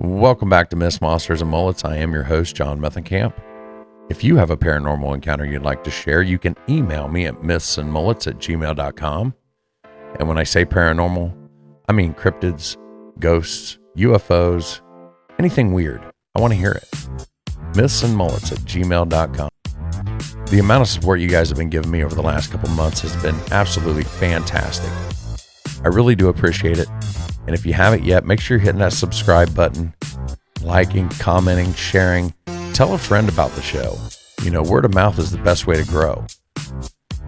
Welcome back to Myths, Monsters, and Mullets. I am your host, John Methencamp. If you have a paranormal encounter you'd like to share, you can email me at mythsandmullets@gmail.com. And when I say paranormal, I mean cryptids, ghosts, UFOs, anything weird. I want to hear it. mythsandmullets@gmail.com. The amount of support you guys have been giving me over the last couple months has been absolutely fantastic. I really do appreciate it. And if you haven't yet, make sure you're hitting that subscribe button, liking, commenting, sharing. Tell a friend about the show. You know, word of mouth is the best way to grow.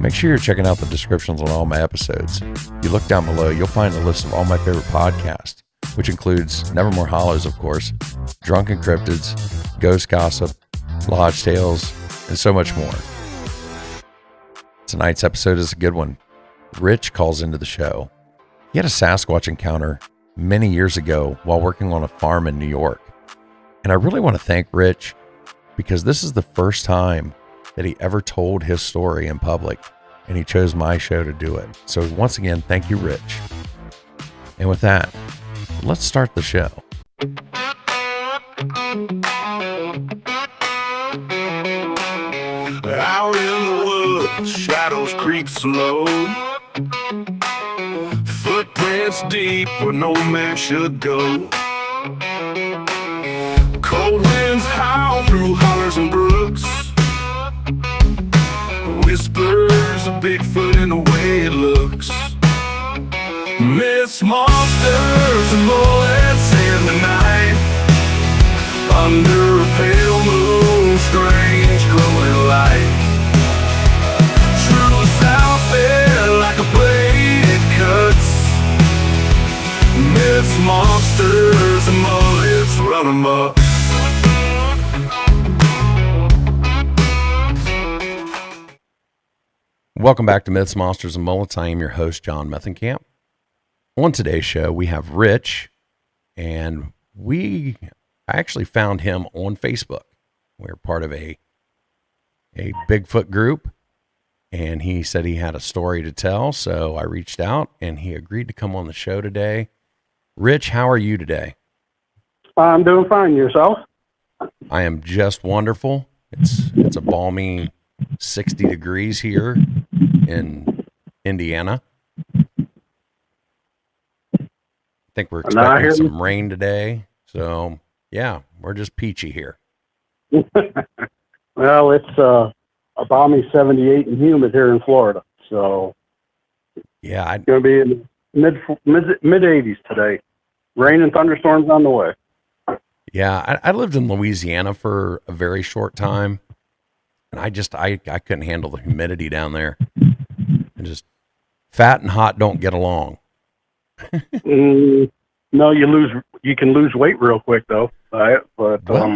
Make sure you're checking out the descriptions on all my episodes. If you look down below, you'll find a list of all my favorite podcasts, which includes Nevermore Hollows, of course, Drunken Cryptids, Ghost Gossip, Lodge Tales, and so much more. Tonight's episode is a good one. Rich calls into the show. He had a Sasquatch encounter many years ago while working on a farm in New York. And I really want to thank Rich because this is the first time that he ever told his story in public, and he chose my show to do it. So once again, thank you, Rich. And with that, let's start the show. Out in the woods, shadows creep slow. Footprints deep where no man should go. Cold winds howl through hollers and brooks. Whispers of Bigfoot in the way it looks. Myths, monsters, and mullets in the night. Under a pale moon, strange glowing light. Truth out there like a blade it cuts. Myths, monsters, and mullets run amok. Welcome back to Myths, Monsters, and Mullets. I am your host, John Methencamp. On today's show, we have Rich, and I actually found him on Facebook. We're part of a Bigfoot group, and he said he had a story to tell, so I reached out, and he agreed to come on the show today. Rich, how are you today? I'm doing fine. Yourself? I am just wonderful. It's a balmy 60 degrees here in Indiana. I think we're expecting some rain today. So, yeah, we're just peachy here. Well, it's a balmy 78 and humid here in Florida. So, yeah, it's going to be in mid 80s today. Rain and thunderstorms on the way. Yeah, I lived in Louisiana for a very short time, and I couldn't handle the humidity down there. And just fat and hot don't get along. No, you can lose weight real quick though. But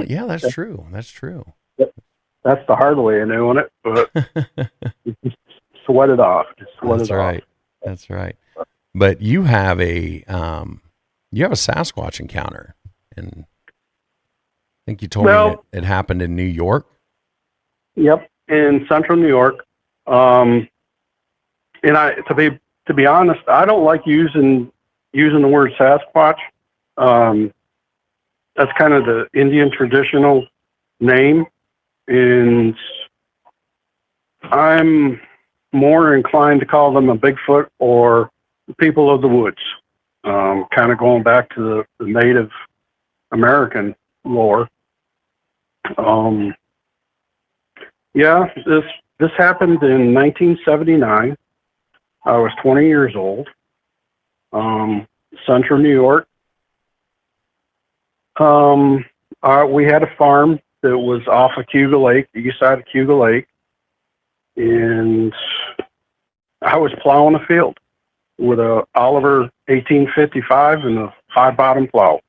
yeah, that's true. That's true. That's the hard way of doing it. But just sweat it off. That's right. That's right. But you have a Sasquatch encounter, and I think you told me it happened in New York. Yep, in central New York. And to be honest, I don't like using the word Sasquatch. That's kind of the Indian traditional name, and I'm more inclined to call them a Bigfoot or people of the woods. Kind of going back to the Native American lore. Yeah, this happened in 1979. I was 20 years old. Central New York. We had a farm that was off of Cuba Lake, the east side of Cuba Lake, and I was plowing a field with a Oliver 1855 and a high bottom plow,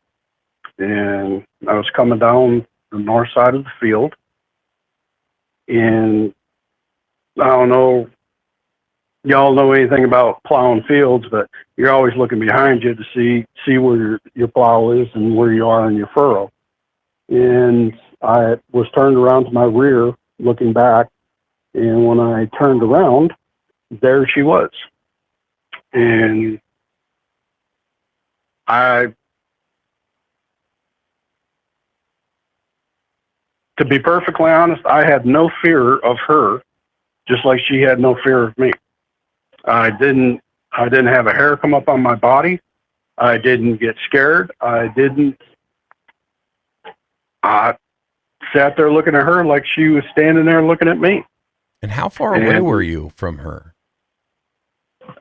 and I was coming down the north side of the field, and I don't know y'all know anything about plowing fields, but you're always looking behind you to see where your plow is and where you are in your furrow. And I was turned around to my rear looking back, and when I turned around, there she was. And I to be perfectly honest, I had no fear of her, just like she had no fear of me. I didn't have a hair come up on my body. I didn't get scared. I sat there looking at her like she was standing there looking at me. And how far away were you from her?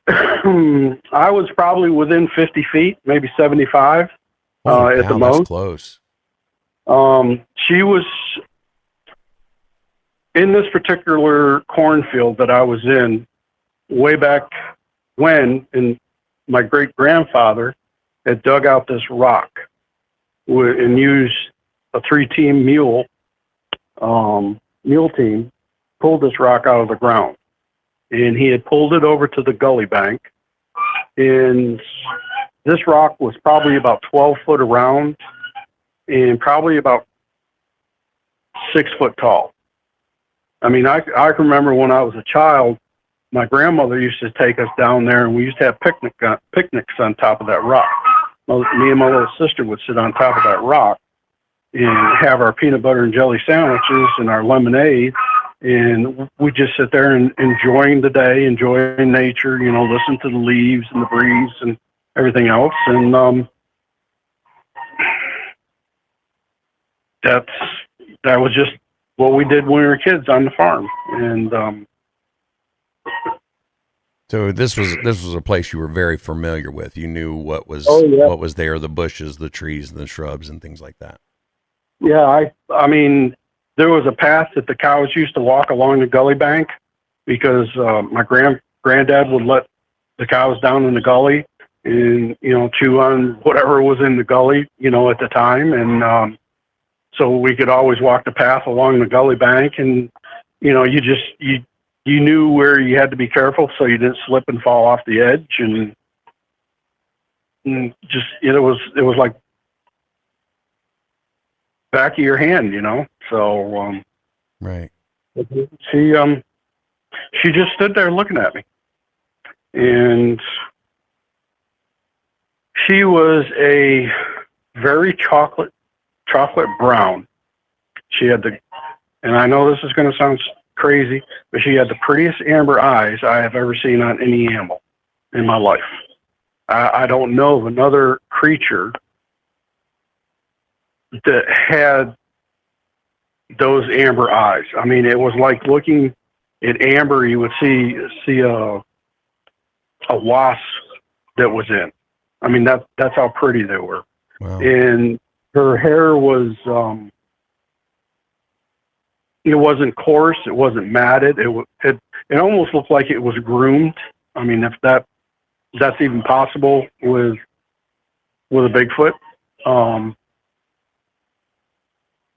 I was probably within 50 feet, maybe 75 at the most. That's close. She was in this particular cornfield that I was in way back when, and my great-grandfather had dug out this rock and used a 3-team mule team, pulled this rock out of the ground. And he had pulled it over to the gully bank. And this rock was probably about 12 foot around and probably about 6 foot tall. I mean, I can remember when I was a child, my grandmother used to take us down there, and we used to have picnics on top of that rock. Me and my little sister would sit on top of that rock and have our peanut butter and jelly sandwiches and our lemonade, and we just sit there and enjoying the day, enjoying nature, you know, listen to the leaves and the breeze and everything else. And that was just what we did when we were kids on the farm. And so this was a place you were very familiar with. You knew what was what was there, the bushes, the trees, and the shrubs, and things like that. Yeah, I mean, there was a path that the cows used to walk along the gully bank because my granddad would let the cows down in the gully and, you know, chew on whatever was in the gully, you know, at the time. And so we could always walk the path along the gully bank, and, you know, you knew where you had to be careful so you didn't slip and fall off the edge. And just, it was like back of your hand, you know. So right. She just stood there looking at me, and she was a very chocolate brown. She had and I know this is going to sound crazy, but she had the prettiest amber eyes I have ever seen on any animal in my life. I don't know of another creature that had those amber eyes. I mean, it was like looking at amber, you would see a wasp that was in. I mean, that's how pretty they were. Wow. And her hair was, it wasn't coarse, it wasn't matted. It almost looked like it was groomed. I mean, if that's even possible with a Bigfoot.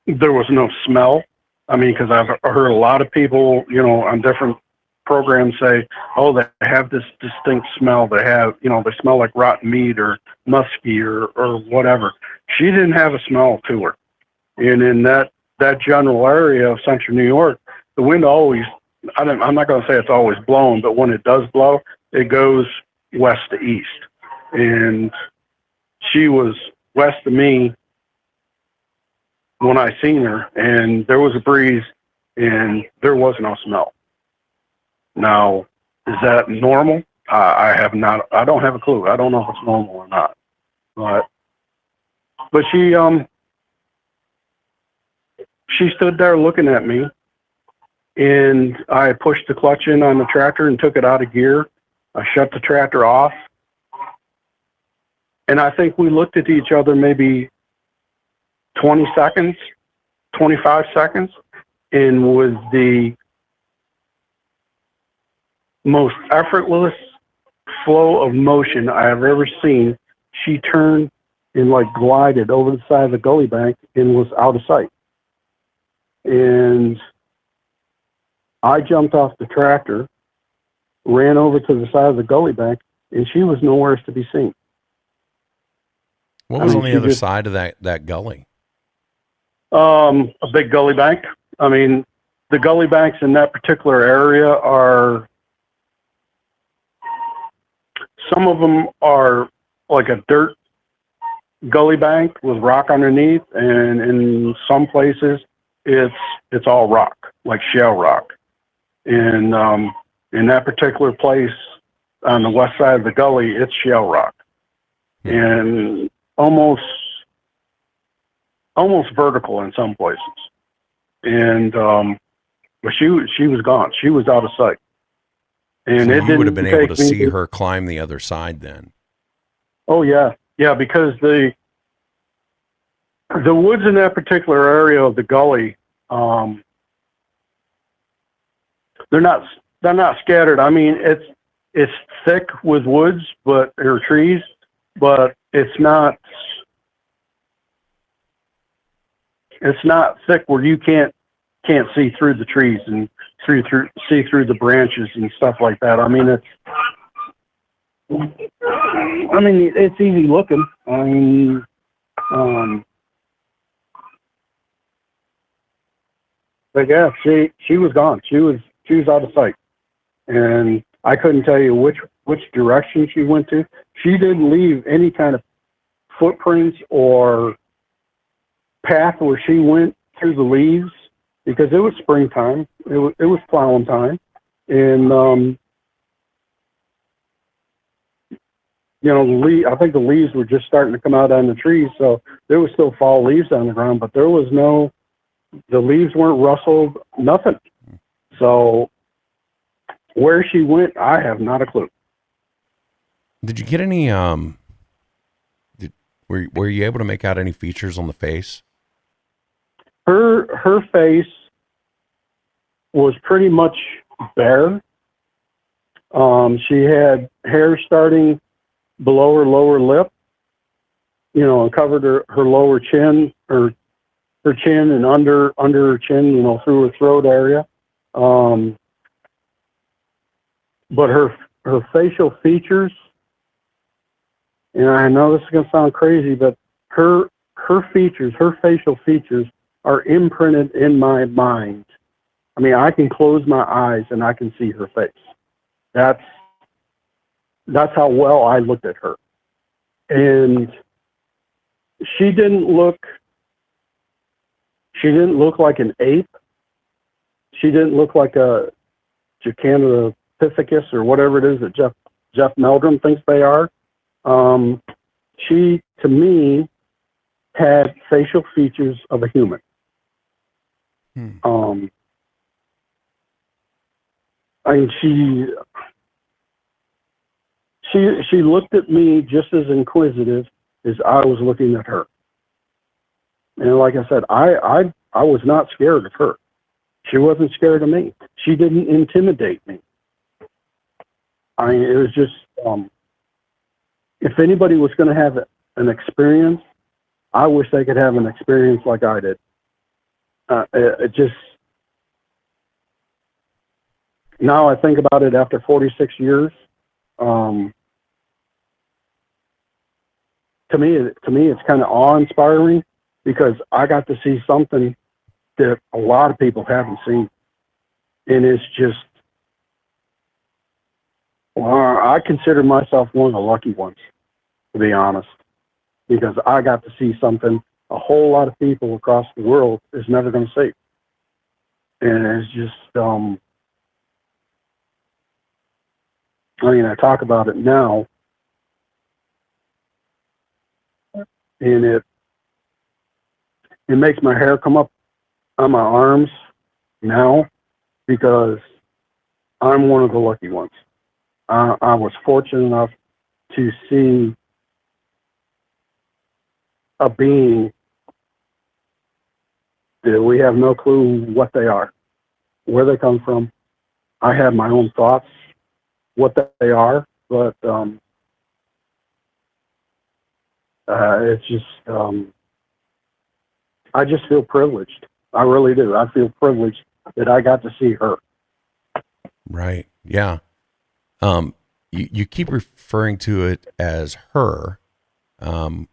There was no smell. I mean, because I've heard a lot of people, you know, on different programs say, oh, they have this distinct smell. They have, you know, they smell like rotten meat or musky or whatever. She didn't have a smell to her. And in that general area of central New York, the wind always, I'm not going to say it's always blowing, but when it does blow, it goes west to east. And she was west of me when I seen her, and there was a breeze, and there was no smell. Now, is that normal? I don't have a clue. I don't know if it's normal or not. But she stood there looking at me, and I pushed the clutch in on the tractor and took it out of gear. I shut the tractor off, and I think we looked at each other maybe 20 seconds, 25 seconds, and with the most effortless flow of motion I have ever seen, she turned and like glided over the side of the gully bank and was out of sight. And I jumped off the tractor, ran over to the side of the gully bank, and she was nowhere to be seen. What was on the other side of that gully? A big gully bank. I mean, the gully banks in that particular area are, some of them are like a dirt gully bank with rock underneath, and in some places it's all rock, like shell rock. And in that particular place on the west side of the gully, it's shell rock, and almost vertical in some places. And but she was gone. She was out of sight. And so it you would have didn't been able take to me see her climb the other side then. Oh yeah, yeah, because the woods in that particular area of the gully, they're not scattered. I mean, it's thick with woods, or trees, but it's not thick where you can't see through the trees and see through the branches and stuff like that. I mean, it's easy looking. I mean, but yeah, she was gone. She was out of sight, and I couldn't tell you which direction she went to. She didn't leave any kind of footprints or path where she went through the leaves, because it was springtime. It was plowing time, and I think the leaves were just starting to come out on the trees, so there was still fall leaves on the ground, but the leaves weren't rustled, nothing. So where she went, I have not a clue. Did you get any, were you able to make out any features on the face? Her face was pretty much bare. She had hair starting below her lower lip, and covered her lower chin, or her chin, and under her chin, through her throat area. But her facial features, and I know this is going to sound crazy, but her facial features are imprinted in my mind. I mean, I can close my eyes and I can see her face. That's how well I looked at her. And she didn't look like an ape. She didn't look like a Gigantopithecus or whatever it is that Jeff Meldrum thinks they are. She, to me, had facial features of a human. I mean, she looked at me just as inquisitive as I was looking at her. And like I said, I was not scared of her. She wasn't scared of me. She didn't intimidate me. I mean, it was just, if anybody was going to have an experience, I wish they could have an experience like I did. It just, now I think about it after 46 years, to me, it's kind of awe-inspiring, because I got to see something that a lot of people haven't seen. And it's just, I consider myself one of the lucky ones, to be honest, because I got to see something a whole lot of people across the world is never going to see. And it's just, I talk about it now, and it makes my hair come up on my arms now, because I'm one of the lucky ones. I was fortunate enough to see a being that we have no clue what they are, where they come from. I have my own thoughts what they are, but it's just, I just feel privileged. I really do. I feel privileged that I got to see her. Right. Yeah. You keep referring to it as her. Were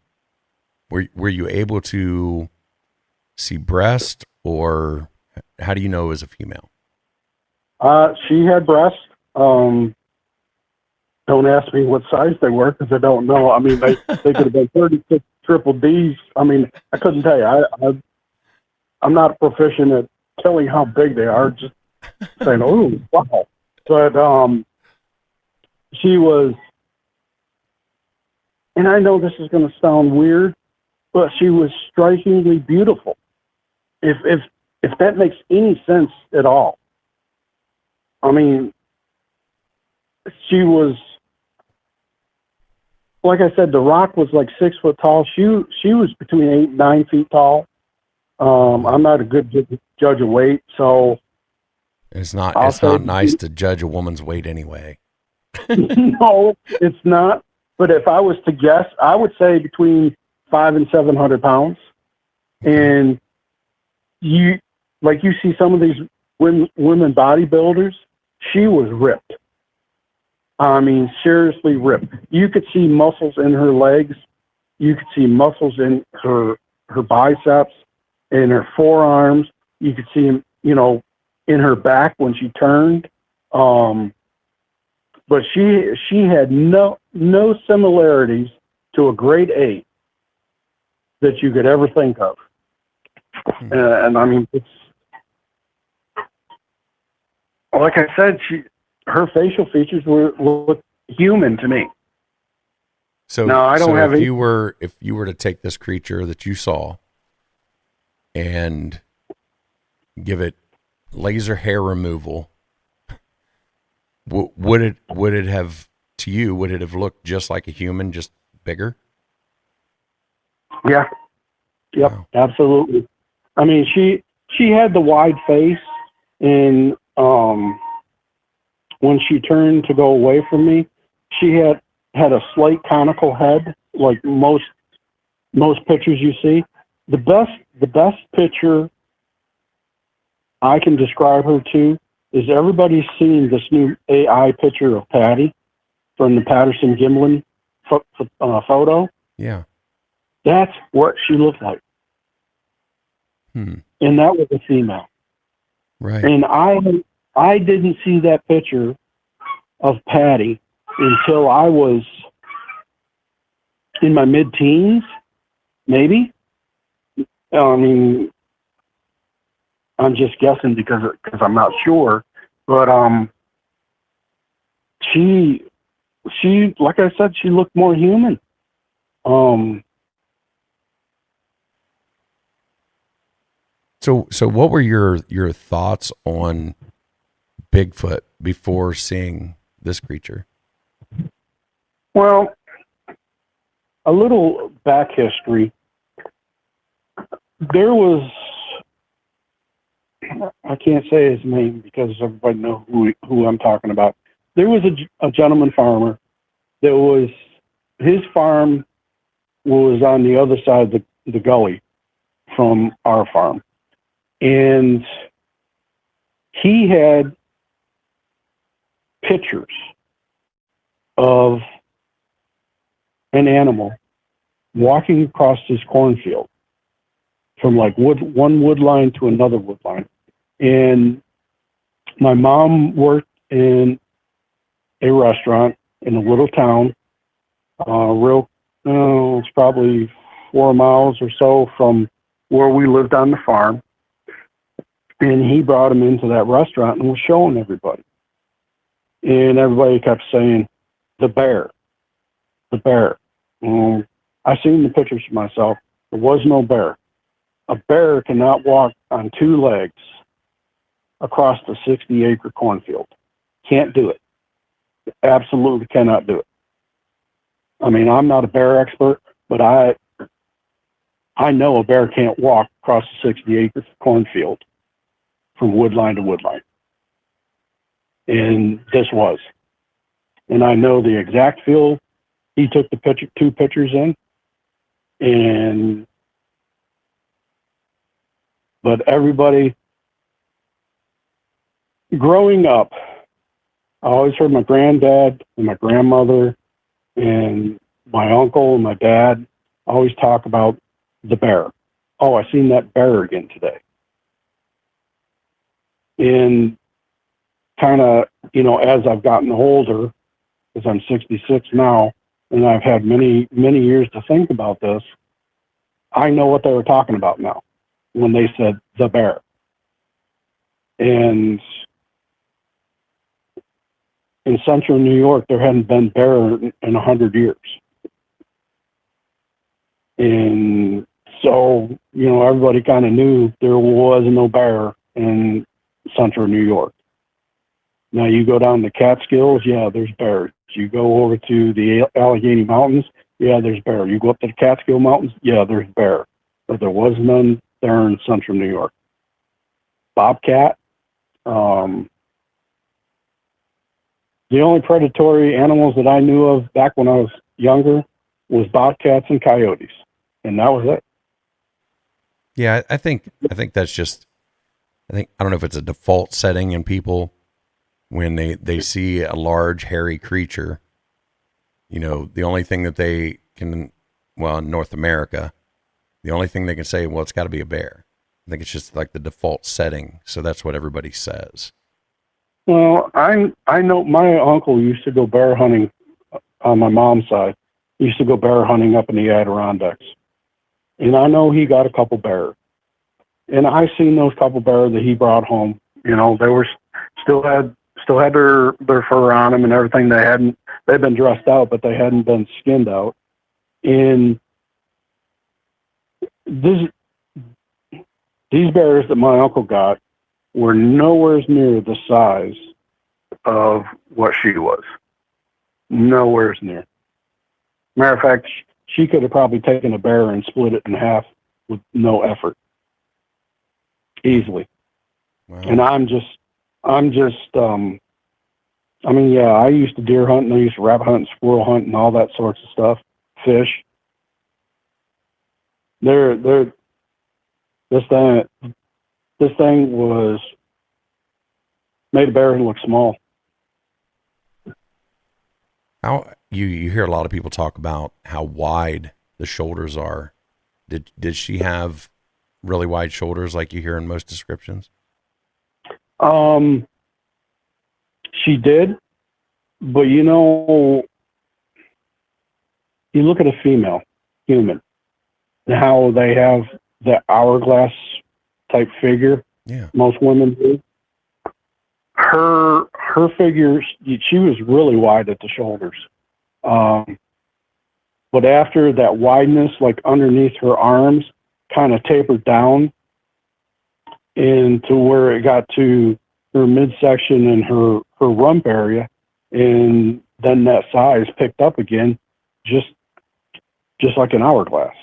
you able to see breast, or how do you know it was a female? She had breasts. Don't ask me what size they were, because I don't know. I mean, they could have been 36 triple Ds. I mean, I couldn't tell you. I'm not proficient at telling how big they are, just saying, oh, wow. But she was, and I know this is going to sound weird, but she was strikingly beautiful. If that makes any sense at all. I mean, she was, like I said, the rock was like 6 foot tall. She was between 8 and 9 feet tall. I'm not a good judge of weight, so it's not nice to judge a woman's weight anyway. No, it's not. But if I was to guess, I would say between 500 and 700 pounds. And you see some of these women bodybuilders, she was ripped. I mean, seriously ripped. You could see muscles in her legs. You could see muscles in her biceps, in her forearms. You could see them, in her back when she turned. But she had no similarities to a grade 8 that you could ever think of. And I mean, it's like I said, her facial features look human to me. So now I don't have. If you were to take this creature that you saw and give it laser hair removal, would it have looked just like a human, just bigger? Yeah. Yep. Wow. Absolutely. I mean, she had the wide face, and when she turned to go away from me, she had a slight conical head, like most pictures you see. The best picture I can describe her to is everybody's seen this new AI picture of Patty from the Patterson-Gimlin photo. Yeah. That's what she looked like. And that was a female. Right. And I didn't see that picture of Patty until I was in my mid-teens, maybe. I mean, I'm just guessing because I'm not sure, but she like I said, she looked more human. So what were your thoughts on Bigfoot before seeing this creature? Well, a little back history. There was, I can't say his name because everybody knows who I'm talking about. There was a gentleman farmer that was, his farm was on the other side of the gully from our farm. And he had pictures of an animal walking across his cornfield from like one wood line to another wood line. And my mom worked in a restaurant in a little town, it's probably 4 miles or so from where we lived on the farm. And he brought him into that restaurant and was showing everybody. And everybody kept saying, the bear. I seen the pictures for myself. There was no bear. A bear cannot walk on 2 legs across the 60-acre cornfield. Can't do it. Absolutely cannot do it. I mean, I'm not a bear expert, but I know a bear can't walk across the 60-acre cornfield from wood line to wood line. And this was. And I know the exact field he took the 2 pictures in. But everybody, growing up, I always heard my granddad and my grandmother and my uncle and my dad always talk about the bear. Oh, I seen that bear again today. And kind of, as I've gotten older, because I'm 66 now, and I've had many, many years to think about this, I know what they were talking about now. when they said the bear. And in central New York, there hadn't been bear in 100 years. And so, everybody kind of knew there was no bear in central New York. Now you go down the Catskills, yeah, there's bears. You go over to the Allegheny Mountains, yeah, there's bear. You go up to the Catskill Mountains, yeah, there's bear. But there was none there in central New York. Bobcat. The only predatory animals that I knew of back when I was younger was bobcats and coyotes, and that was it. Yeah, I think that's just, I don't know if it's a default setting in people when they see a large hairy creature. The only thing that they can, well, in North America, the only thing they can say, well, it's got to be a bear. I think it's just like the default setting, so that's what everybody says. Well, I know my uncle used to go bear hunting on my mom's side. He used to go bear hunting up in the Adirondacks. And I know he got a couple bears. And I seen those couple bears that he brought home. They were still had their fur on them and everything. They'd been dressed out, but they hadn't been skinned out. And these bears that my uncle got were nowhere near the size of what she was. Nowhere near. Matter of fact, she could have probably taken a bear and split it in half with no effort. Easily. Wow. And I used to deer hunt and I used to rabbit hunt and squirrel hunt and all that sorts of stuff. Fish. This thing was made a bear look small. How you hear a lot of people talk about how wide the shoulders are. Did she have really wide shoulders like you hear in most descriptions? She did, but you look at a female human and how they have the hourglass type figure. Yeah. Most women do. Her figure, she was really wide at the shoulders. But after that wideness, like underneath her arms, kind of tapered down into where it got to her midsection and her rump area, and then that size picked up again, just like an hourglass.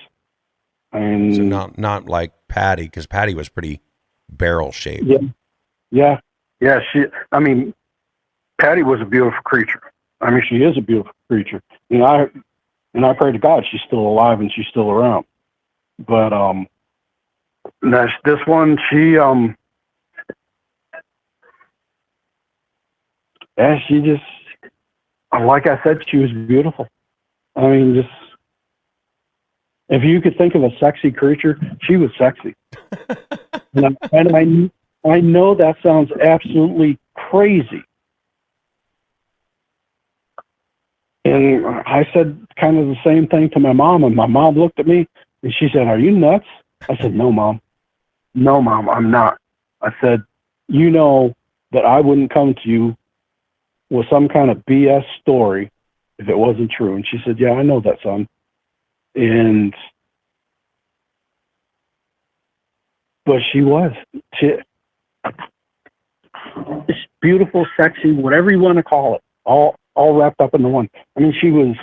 And so not like Patty, because Patty was pretty barrel shaped. Yeah. Patty was a beautiful creature. She is a beautiful creature. And I pray to God she's still alive and she's still around. But this one, she just, like I said, she was beautiful. Just, if you could think of a sexy creature, she was sexy. and I know that sounds absolutely crazy. And I said kind of the same thing to my mom, and my mom looked at me and she said, "Are you nuts?" I said, "No, Mom. No, Mom, I'm not." I said, "You know that I wouldn't come to you with some kind of BS story if it wasn't true." And she said, "Yeah, I know that, son." But she was. It's beautiful, sexy, whatever you want to call it, all wrapped up into one. She was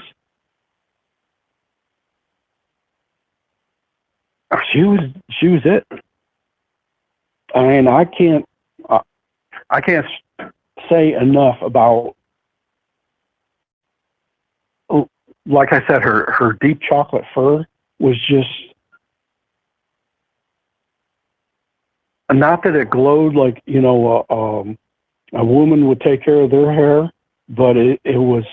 it. I can't say enough about, like I said, her deep chocolate fur was just, not that it glowed like, a woman would take care of their hair, but it was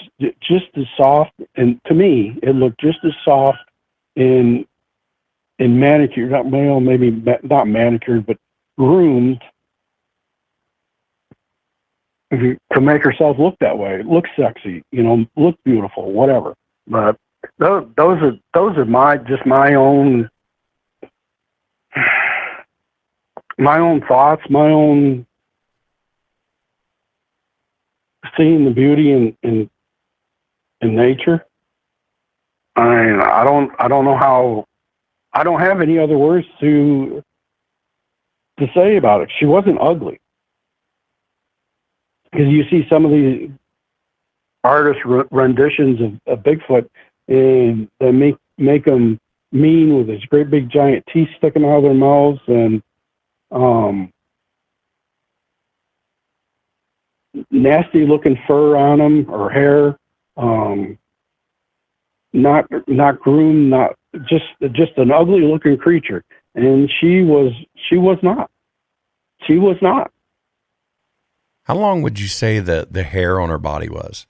just as soft. And to me, it looked just as soft in manicured, maybe not manicured, but groomed to make herself look that way, look sexy, look beautiful, whatever. But those are my own my own thoughts, my own seeing the beauty in nature. I don't know how. I don't have any other words to say about it. She wasn't ugly, because you see some of the artist renditions of Bigfoot, and they make them mean with these great big giant teeth sticking out of their mouths, and nasty looking fur on them or hair, not groomed, not just an ugly looking creature. And she was not. How long would you say that the hair on her body was?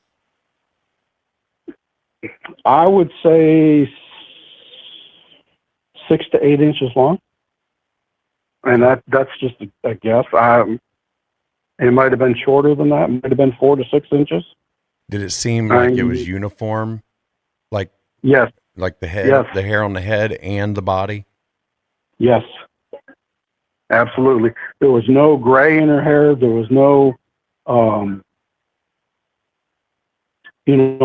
I would say 6 to 8 inches long, and that's just a guess. It might have been shorter than that. It might have been 4 to 6 inches. Did it seem like it was uniform? Like, yes. Like the head, yes. The hair on the head and the body? Yes. Absolutely. There was no gray in her hair. There was no,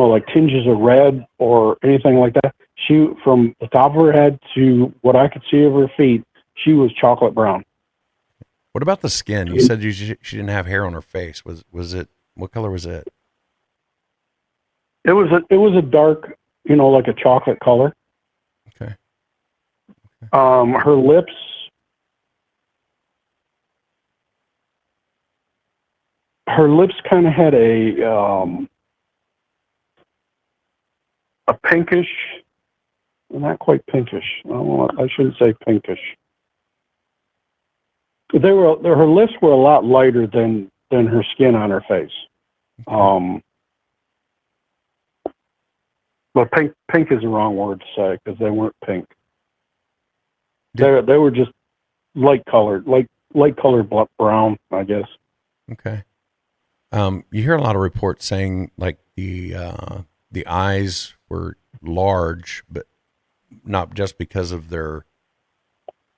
like tinges of red or anything like that. She, from the top of her head to what I could see of her feet, she was chocolate brown. What about the skin? You said she didn't have hair on her face. Was it, what color was it? It was a dark, like a chocolate color. Okay. Her lips, kind of had a pinkish, not quite pinkish. I shouldn't say pinkish. Her lips were a lot lighter than her skin on her face. Okay. But pink is the wrong word to say, because they weren't pink. They were just light colored brown, I guess. Okay. You hear a lot of reports saying like the eyes were large, but not just because this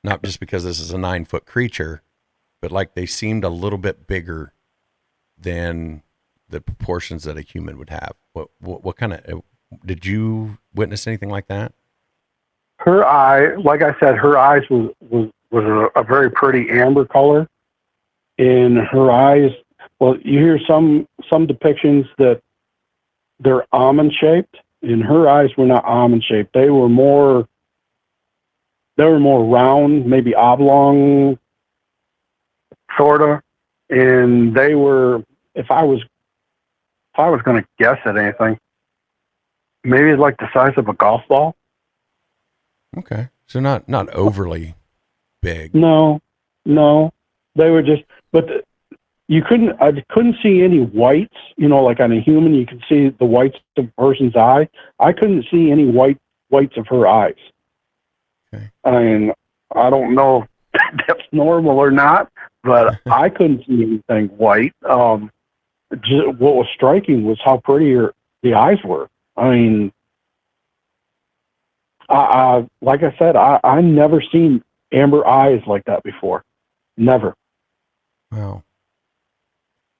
is a 9-foot creature, but like they seemed a little bit bigger than the proportions that a human would have. What kind of, did you witness anything like that? Her eye, like I said, her eyes was a very pretty amber color. And her eyes, well, you hear some depictions that they're almond shaped, and her eyes were not almond shaped. They were more round, maybe oblong, sorta. And they were, if I was going to guess at anything, maybe like the size of a golf ball. Okay. So not overly big. No, they were just, but I couldn't see any whites, like on a human, you can see the whites of a person's eye. I couldn't see any whites of her eyes. Okay. And I don't know if that's normal or not, but I couldn't see anything white. What was striking was how pretty the eyes were. I mean, like I said, I never seen amber eyes like that before. Never. Wow.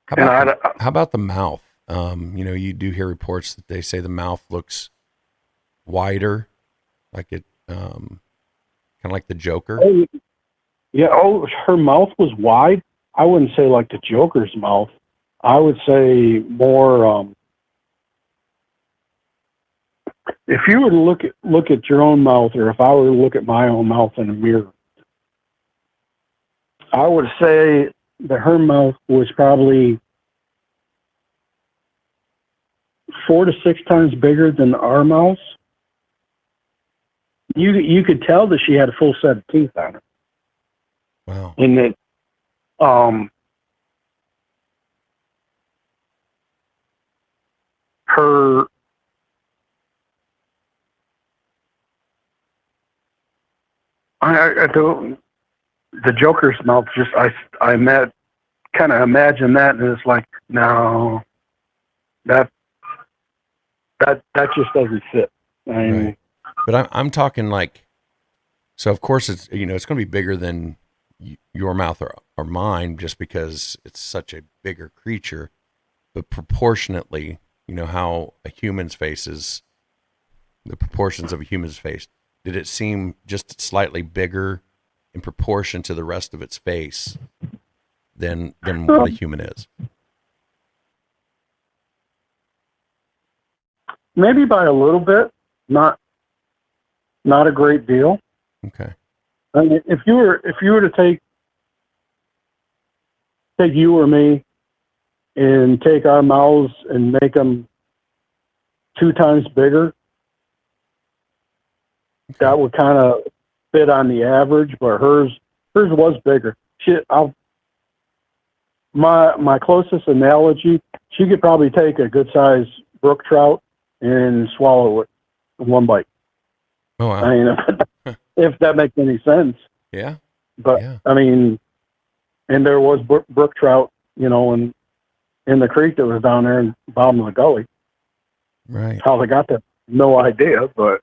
How about the mouth? You do hear reports that they say the mouth looks wider, like it, kind of like the Joker. Oh, yeah. Oh, her mouth was wide. I wouldn't say like the Joker's mouth. I would say more. If you were to look at your own mouth, or if I were to look at my own mouth in a mirror, I would say that her mouth was probably 4 to 6 times bigger than our mouths. You could tell that she had a full set of teeth on her. Wow. And that, her, I don't, the Joker's mouth, just I kind of imagine that, and it's like, no, that just doesn't fit. Right. But I'm talking like, so of course it's, it's going to be bigger than your mouth or mine, just because it's such a bigger creature, but proportionately, how a human's face is, the proportions of a human's face. Did it seem just slightly bigger in proportion to the rest of its face than what a human is? Maybe by a little bit, not a great deal. Okay. I mean, if you were to take you or me and take our mouths and make them 2 times bigger, Okay. that would kind of fit on the average. But hers was bigger. My closest analogy, she could probably take a good sized brook trout and swallow it in one bite. Oh, wow. I mean, if that makes any sense. Yeah. But Yeah. I mean, and there was brook trout, in the creek that was down there in the bottom of the gully. Right. How they got that, no idea. But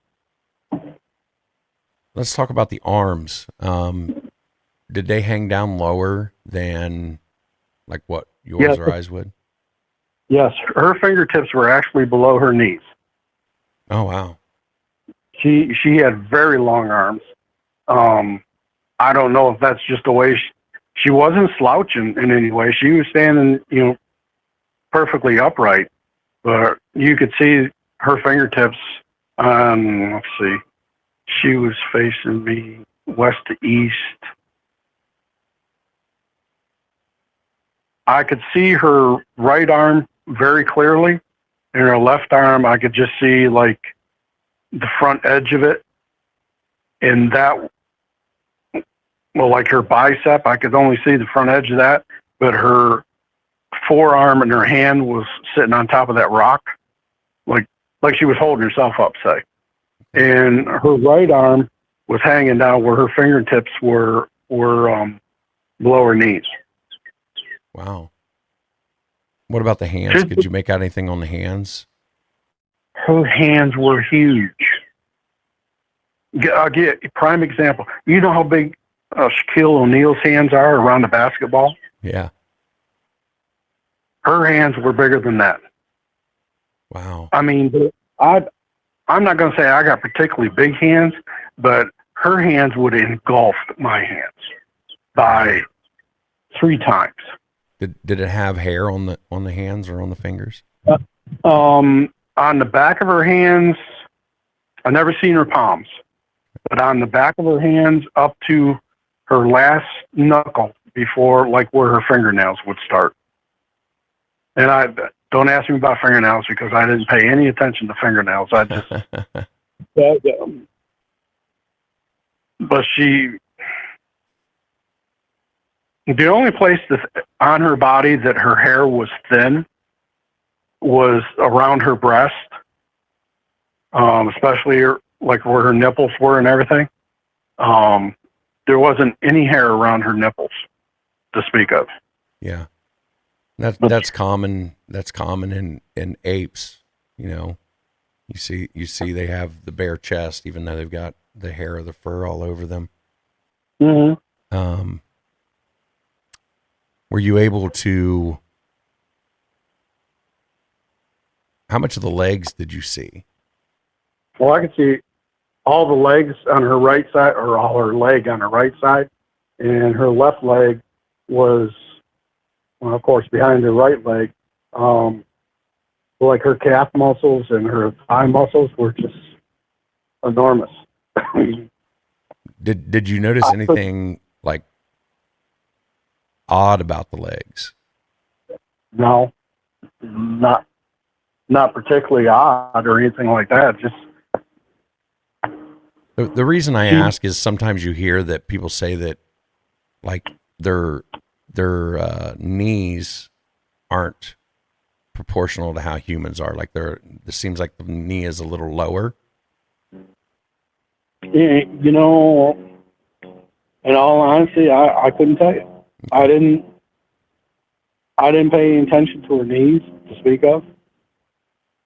Let's talk about the arms. Did they hang down lower than like what yours or eyes would? yes, her fingertips were actually below her knees. Oh, wow. She had very long arms. I don't know if that's just the way she wasn't slouching in any way. She was standing, perfectly upright, but you could see her fingertips. Let's see, she was facing me west to east. I could see her right arm very clearly, and her left arm I could just see like the front edge of it, and that, well, like her bicep, I could only see the front edge of that, but her forearm and her hand was sitting on top of that rock, like she was holding herself up, say. And her right arm was hanging down where her fingertips were below her knees. Wow. What about the hands? Could you make out anything on the hands? Her hands were huge. I'll get a prime example. You know how big Shaquille O'Neal's hands are around the basketball? Yeah. Her hands were bigger than that. Wow. I mean, I'm not going to say I got particularly big hands, but her hands would have engulfed my hands by 3 times. Did it have hair on the hands or on the fingers? On the back of her hands, I never seen her palms, but on the back of her hands up to her last knuckle before, like where her fingernails would start. And I don't ask me about fingernails because I didn't pay any attention to fingernails. I just, but the only place on her body that her hair was thin was around her breast, especially like where her nipples were and everything. There wasn't any hair around her nipples to speak of. Yeah. That's common. That's common in apes. You see they have the bare chest, even though they've got the hair or the fur all over them. Mm-hmm. Were you able to? How much of the legs did you see? Well, I could see all the legs on her right side, or all her leg on her right side, and her left leg was, well, of course, behind her right leg. Like her calf muscles and her thigh muscles were just enormous. Did you notice anything like odd about the legs? No, not particularly odd or anything like that. Just the reason I ask is sometimes you hear that people say that like their knees aren't proportional to how humans are. Like it seems like the knee is a little lower. In all honesty, I couldn't tell you. I didn't pay any attention to her knees to speak of.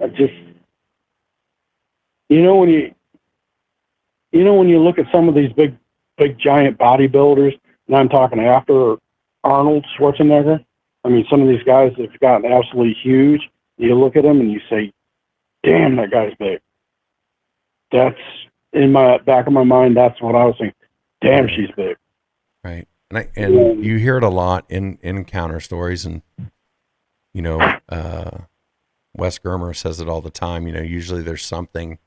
I just, when you look at some of these big giant bodybuilders and I'm talking after Arnold Schwarzenegger. I mean, some of these guys have gotten absolutely huge. You look at them and you say, damn, that guy's big. That's in my back of my mind. That's what I was thinking. Damn, she's big. Right. And you hear it a lot in encounter stories, and, you know, Wes Germer says it all the time. You know, usually there's something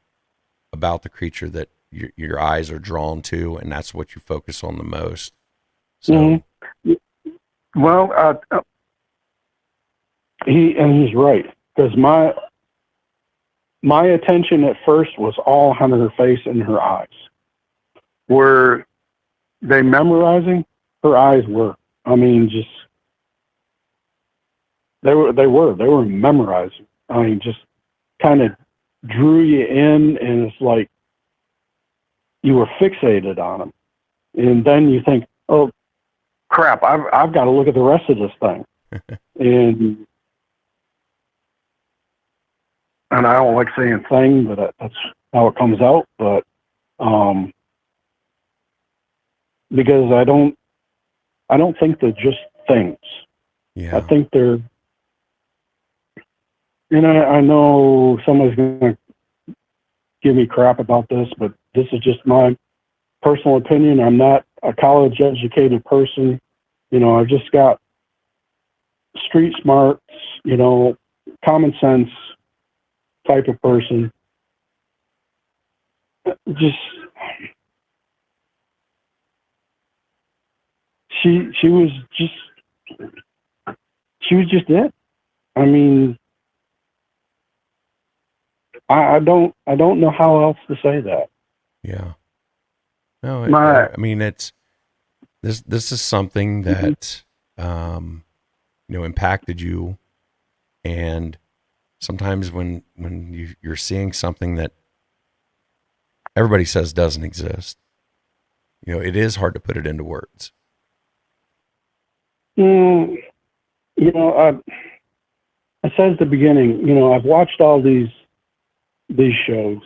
about the creature that your eyes are drawn to, and that's what you focus on the most. So, well, he's right, because my attention at first was all on her face and her eyes. Were they memorizing? Her eyes were. I mean, just they were memorizing. I mean, just kind of drew you in, and it's like you were fixated on them. And then you think, oh crap, I've got to look at the rest of this thing. and I don't like saying thing, but that's how it comes out. But because I don't think they're just things. yeah. I think they're, and I know somebody's going to give me crap about this, but this is just my personal opinion. I'm not a college educated person. You know, I've just got street smarts, you know, common sense type of person. Just, she was just it. I mean, I don't know how else to say that. Yeah. No, I mean, it's this is something that you know, impacted you, and sometimes when you're seeing something that everybody says doesn't exist, you know, it is hard to put it into words. You know, I said at the beginning, you know, I've watched all these shows,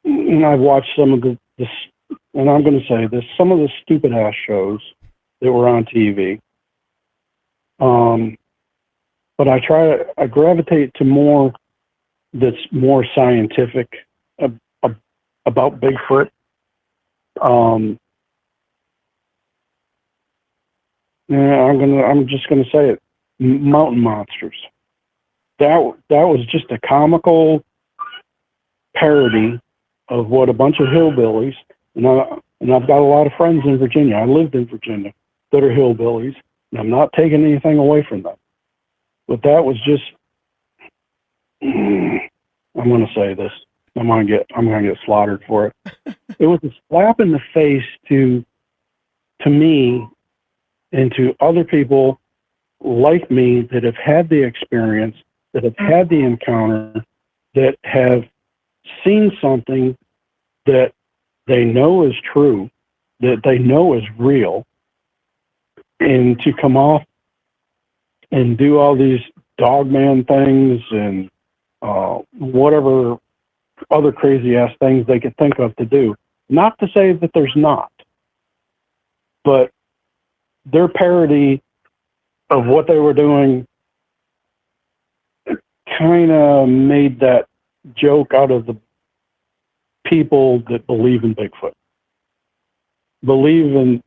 and I've watched some of this, and I'm going to say this, some of the stupid ass shows that were on TV. But I gravitate to more that's more scientific about Bigfoot. Yeah, I'm just gonna say it. Mountain monsters. That was just a comical parody of what a bunch of hillbillies, and I've got a lot of friends in Virginia. I lived in Virginia that are hillbillies, and I'm not taking anything away from them. But that was just, I'm gonna say this. I'm gonna get slaughtered for it. It was a slap in the face to me and to other people like me that have had the experience, that have had the encounter, that have seen something that they know is true, that they know is real, and to come off and do all these dogman things and whatever other crazy ass things they could think of to do. Not to say that there's not, but their parody of what they were doing kind of made that joke out of the people that believe in Bigfoot, believe in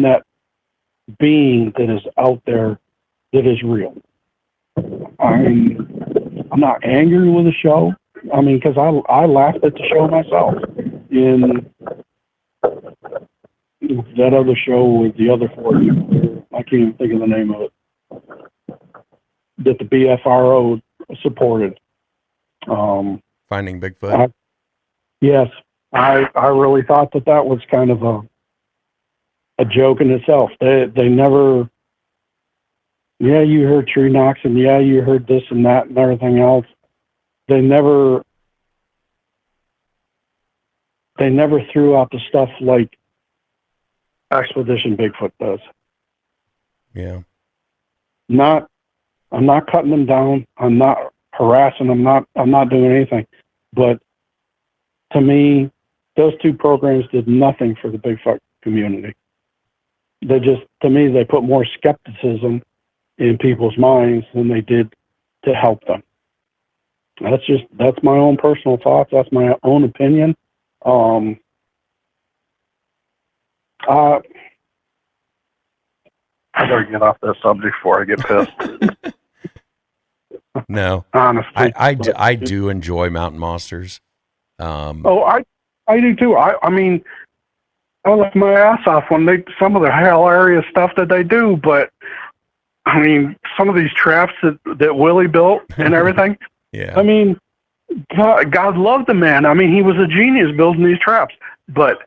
that being that is out there, that is real. I'm not angry with the show. I mean, because I laughed at the show myself. In that other show with the other four people, I can't even think of the name of it, that the BFRO supported. Finding Bigfoot. Yes, I really thought that was kind of a joke in itself. They never. Yeah, you heard tree knocks, and yeah, you heard this and that and everything else. They never threw out the stuff like Expedition Bigfoot does. Yeah. I'm not cutting them down. I'm not harassing them. I'm not doing anything. But to me, those two programs did nothing for the Bigfoot community. To me, they put more skepticism in people's minds than they did to help them. That's my own personal thoughts. That's my own opinion. I better get off that subject before I get pissed. No, Honestly, I do enjoy mountain monsters. I do too. I mean, I laugh my ass off when some of the hilarious stuff that they do, but I mean, some of these traps that Willie built and everything. Yeah. I mean, God loved the man. I mean, he was a genius building these traps, but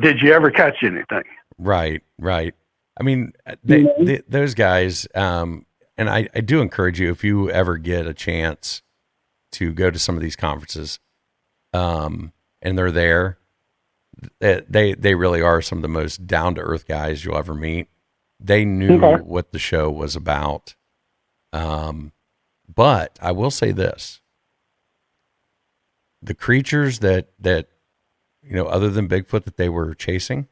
did you ever catch anything? Right. I mean, those guys, and I do encourage you, if you ever get a chance to go to some of these conferences, and they're there, they really are some of the most down to earth guys you'll ever meet. They knew what the show was about. But I will say this, the creatures that, other than Bigfoot that they were chasing,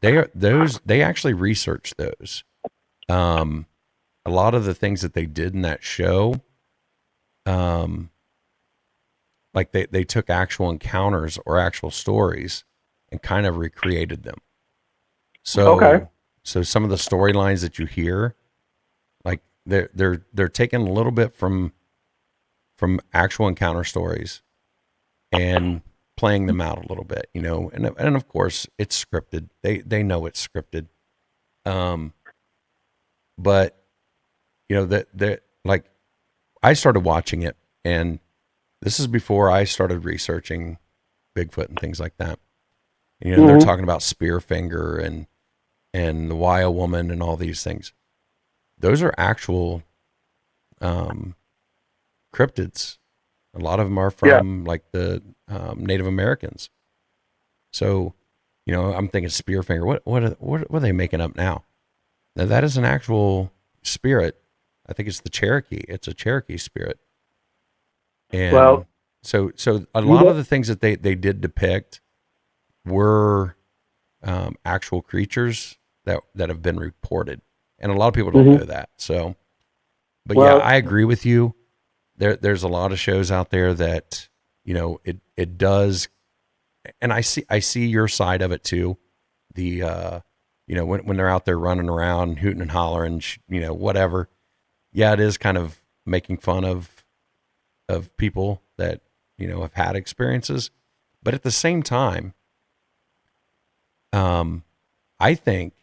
they actually researched those. A lot of the things that they did in that show, like they took actual encounters or actual stories and kind of recreated them. So some of the storylines that you hear, like they're taking a little bit from actual encounter stories and playing them out a little bit, and of course it's scripted. They know it's scripted. But that like I started watching it, and this is before I started researching Bigfoot and things like that. They're talking about Spearfinger and the Wai'a woman and all these things. Those are actual cryptids. A lot of them are from like the Native Americans. So, I'm thinking Spearfinger. What are they making up now? Now that is an actual spirit. I think it's the Cherokee. It's a Cherokee spirit. And so a lot of the things that they did depict were actual creatures that have been reported, and a lot of people don't know that. So, but yeah, I agree with you. There's a lot of shows out there that it does, and I see your side of it too. The when they're out there running around, hooting and hollering, whatever. Yeah, it is kind of making fun of people that have had experiences, but at the same time, I think,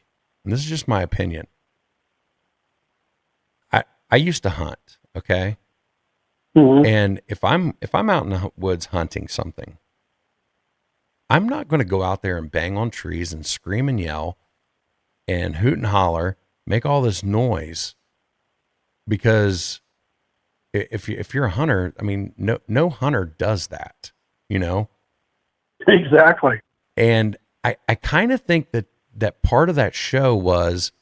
and this is just my opinion, I used to hunt, okay? And if I'm out in the woods hunting something, I'm not going to go out there and bang on trees and scream and yell and hoot and holler, make all this noise, because if you're a hunter, I mean, no hunter does that, Exactly. And I kind of think that part of that show was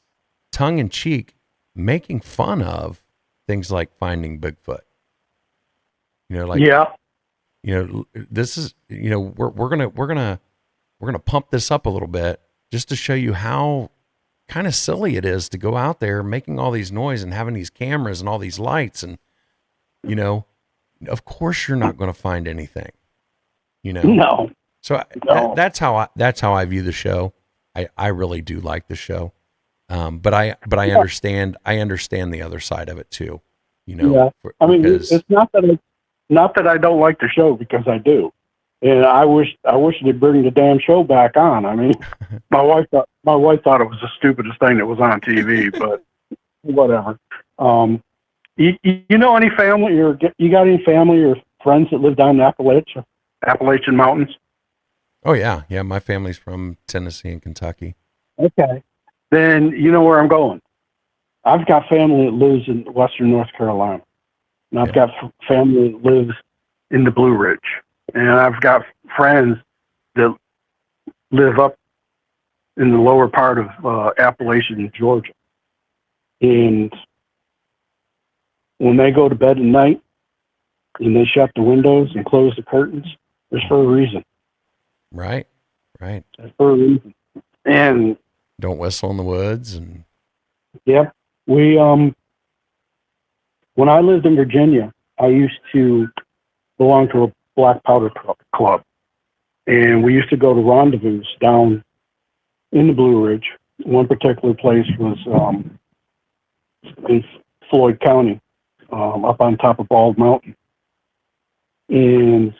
tongue in cheek, making fun of things like finding Bigfoot. This is, we're gonna pump this up a little bit just to show you how kind of silly it is to go out there making all these noise and having these cameras and all these lights, and of course you're not going to find anything. No. So that's how I view the show. I really do like the show, but I understand the other side of it too. I mean, it's not that I don't like the show, because I do, and I wish they'd bring the damn show back on. I mean, my wife thought it was the stupidest thing that was on TV, but whatever. You know any family, or you got any family or friends that live down in Appalachian Mountains? Oh yeah. My family's from Tennessee and Kentucky. Okay, then you know where I'm going. I've got family that lives in Western North Carolina, and I've got family that lives in the Blue Ridge, and I've got friends that live up in the lower part of Appalachian, Georgia. And when they go to bed at night and they shut the windows and close the curtains, It's for a reason. Right. Right. It's for a reason. And Don't whistle in the woods. And yeah, we, when I lived in Virginia, I used to belong to a black powder club. And we used to go to rendezvous down in the Blue Ridge. One particular place was in Floyd County, up on top of Bald Mountain. And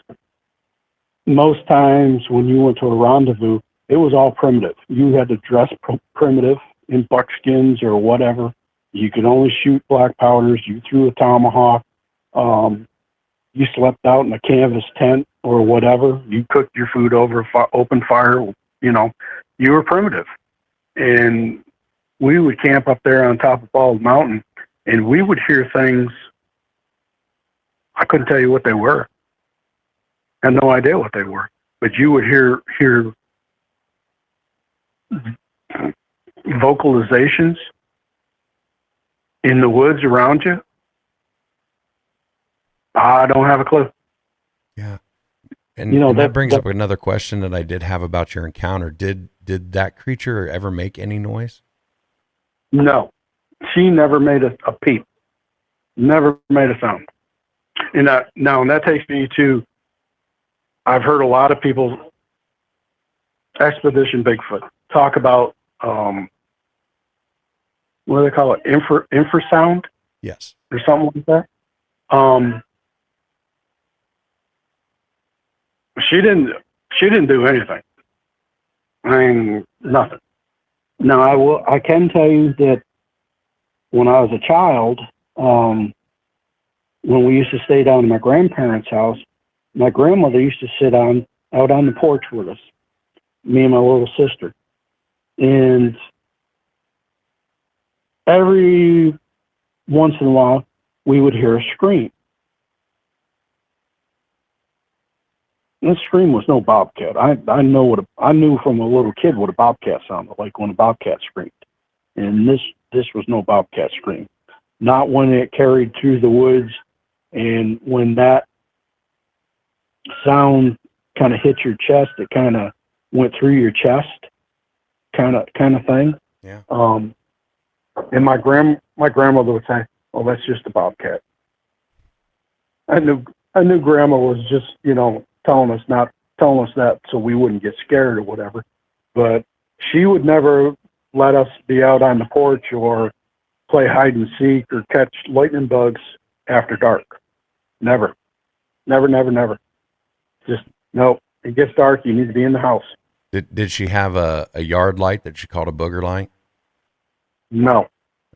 most times when you went to a rendezvous, it was all primitive. You had to dress primitive in buckskins or whatever. You could only shoot black powders. You threw a tomahawk. You slept out in a canvas tent or whatever. You cooked your food over open fire. You know, you were primitive. And we would camp up there on top of Bald Mountain, and we would hear things. I couldn't tell you what they were. I had no idea what they were. But you would hear vocalizations in the woods around you. I don't have a clue. Yeah. And, and that brings up another question that I did have about your encounter. Did that creature ever make any noise? No. She never made a peep. Never made a sound. And that takes me to, I've heard a lot of people, Expedition Bigfoot, talk about, what do they call it? Infrasound? Yes. Or something like that. She didn't do anything. I mean, nothing. Now, I can tell you that when I was a child, when we used to stay down at my grandparents' house, my grandmother used to sit out on the porch with us, me and my little sister. And every once in a while, we would hear a scream. And the scream was no bobcat. I knew from a little kid what a bobcat sounded like when a bobcat screamed. And this was no bobcat scream. Not when it carried through the woods, and when that sound kind of hit your chest, it kind of went through your chest, kind of thing. Yeah. And my grandmother would say, "Oh, that's just a bobcat." I knew Grandma was just, telling us that so we wouldn't get scared or whatever. But she would never let us be out on the porch or play hide and seek or catch lightning bugs after dark. Never. Just, no, it gets dark, you need to be in the house. Did she have a yard light that she called a booger light? No.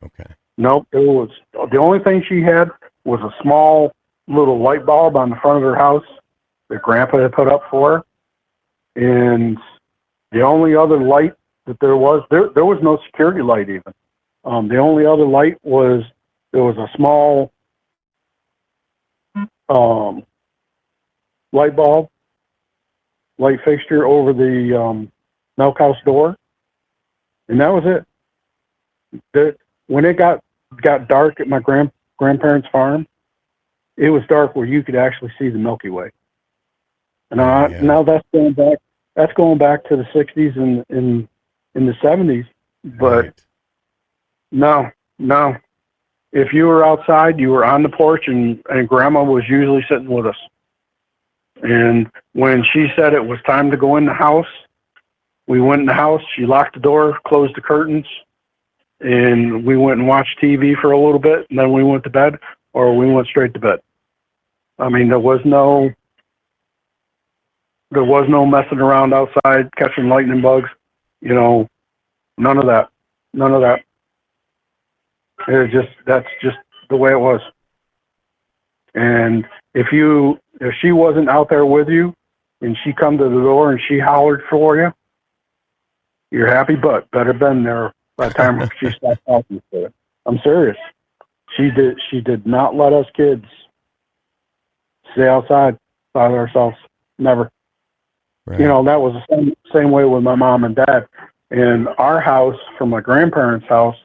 Okay. Nope. It was, the only thing she had was a small little light bulb on the front of her house that Grandpa had put up for her. And the only other light that there was no security light even. The only other light was, there was a small light fixture over the milk house door. And that was it. When it got dark at my grandparents' farm, it was dark where you could actually see the Milky Way. And now that's going back. That's going back to the '60s and in the '70s. But right. No. If you were outside, you were on the porch, and Grandma was usually sitting with us. And when she said it was time to go in the house, we went in the house. She locked the door, closed the curtains, and we went and watched TV for a little bit, and then we went to bed, or we went straight to bed. I mean, there was no messing around outside, catching lightning bugs, none of that. That's just the way it was. And if she wasn't out there with you and she come to the door and she hollered for you, your happy butt better been there by the time she stopped talking to you. I'm serious. She did not let us kids stay outside by ourselves. Never. Right. That was the same way with my mom and dad. And our house, from my grandparents' house,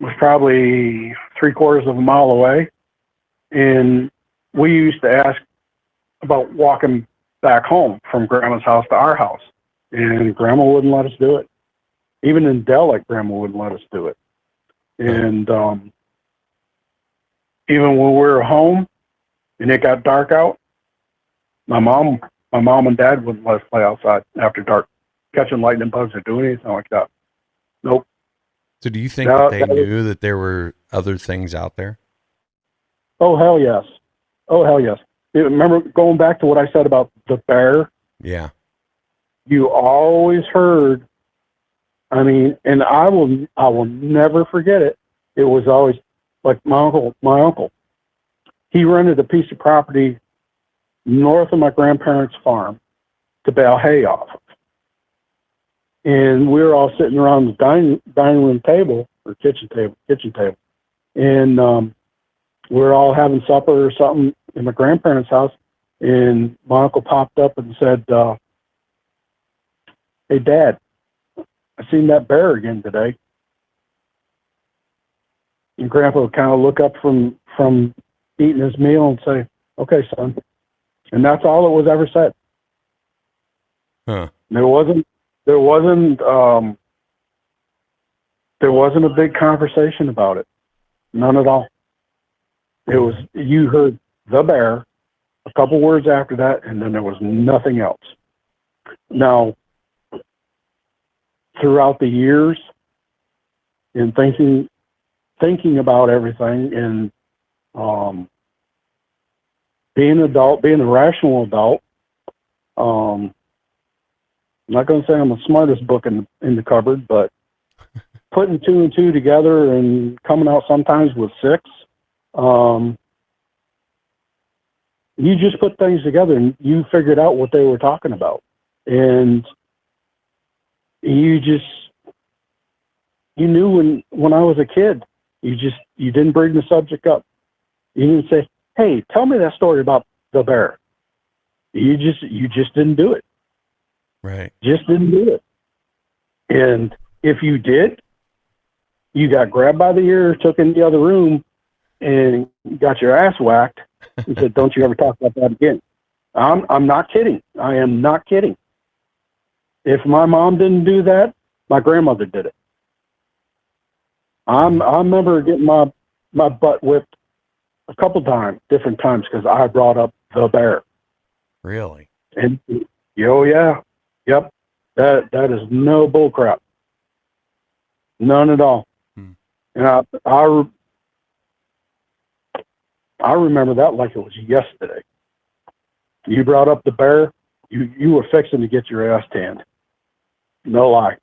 was probably 3/4 of a mile away. And we used to ask about walking back home from Grandma's house to our house, and Grandma wouldn't let us do it. Even in Delic, Grandma wouldn't let us do it. And even when we were home and it got dark out, my mom and Dad wouldn't let us play outside after dark, catching lightning bugs or doing anything like that. Nope. So do you think that they knew that there were other things out there? Oh, hell yes. Oh, hell yes. Remember going back to what I said about the bear? Yeah. You always heard, I mean, and I will never forget it. It was always like my uncle, he rented a piece of property north of my grandparents' farm to bale hay off of. And we were all sitting around the dining room table or kitchen table. And we were all having supper or something in my grandparents' house. And my uncle popped up and said, "Hey, Dad, I seen that bear again today." And Grandpa would kind of look up from eating his meal and say, "Okay, son." And that's all that was ever said. Huh. There wasn't a big conversation about it. None at all. It was, you heard the bear, a couple words after that, and then there was nothing else. Now, throughout the years, in thinking about everything, and being a rational adult, I'm not going to say I'm the smartest book in the cupboard, but putting two and two together and coming out sometimes with six, you just put things together and you figured out what they were talking about. And you knew when I was a kid, you didn't bring the subject up. You didn't say, "Hey, tell me that story about the bear." You just didn't do it. Right. Just didn't do it. And if you did, you got grabbed by the ear, took in the other room, and got your ass whacked and said, "Don't you ever talk about that again." I'm not kidding. I am not kidding. If my mom didn't do that, my grandmother did it. I remember getting my butt whipped a couple different times because I brought up the bear. Really? And oh yeah, yep. That is no bull crap. None at all. And I remember that like it was yesterday. You brought up the bear, you were fixing to get your ass tanned. No lie.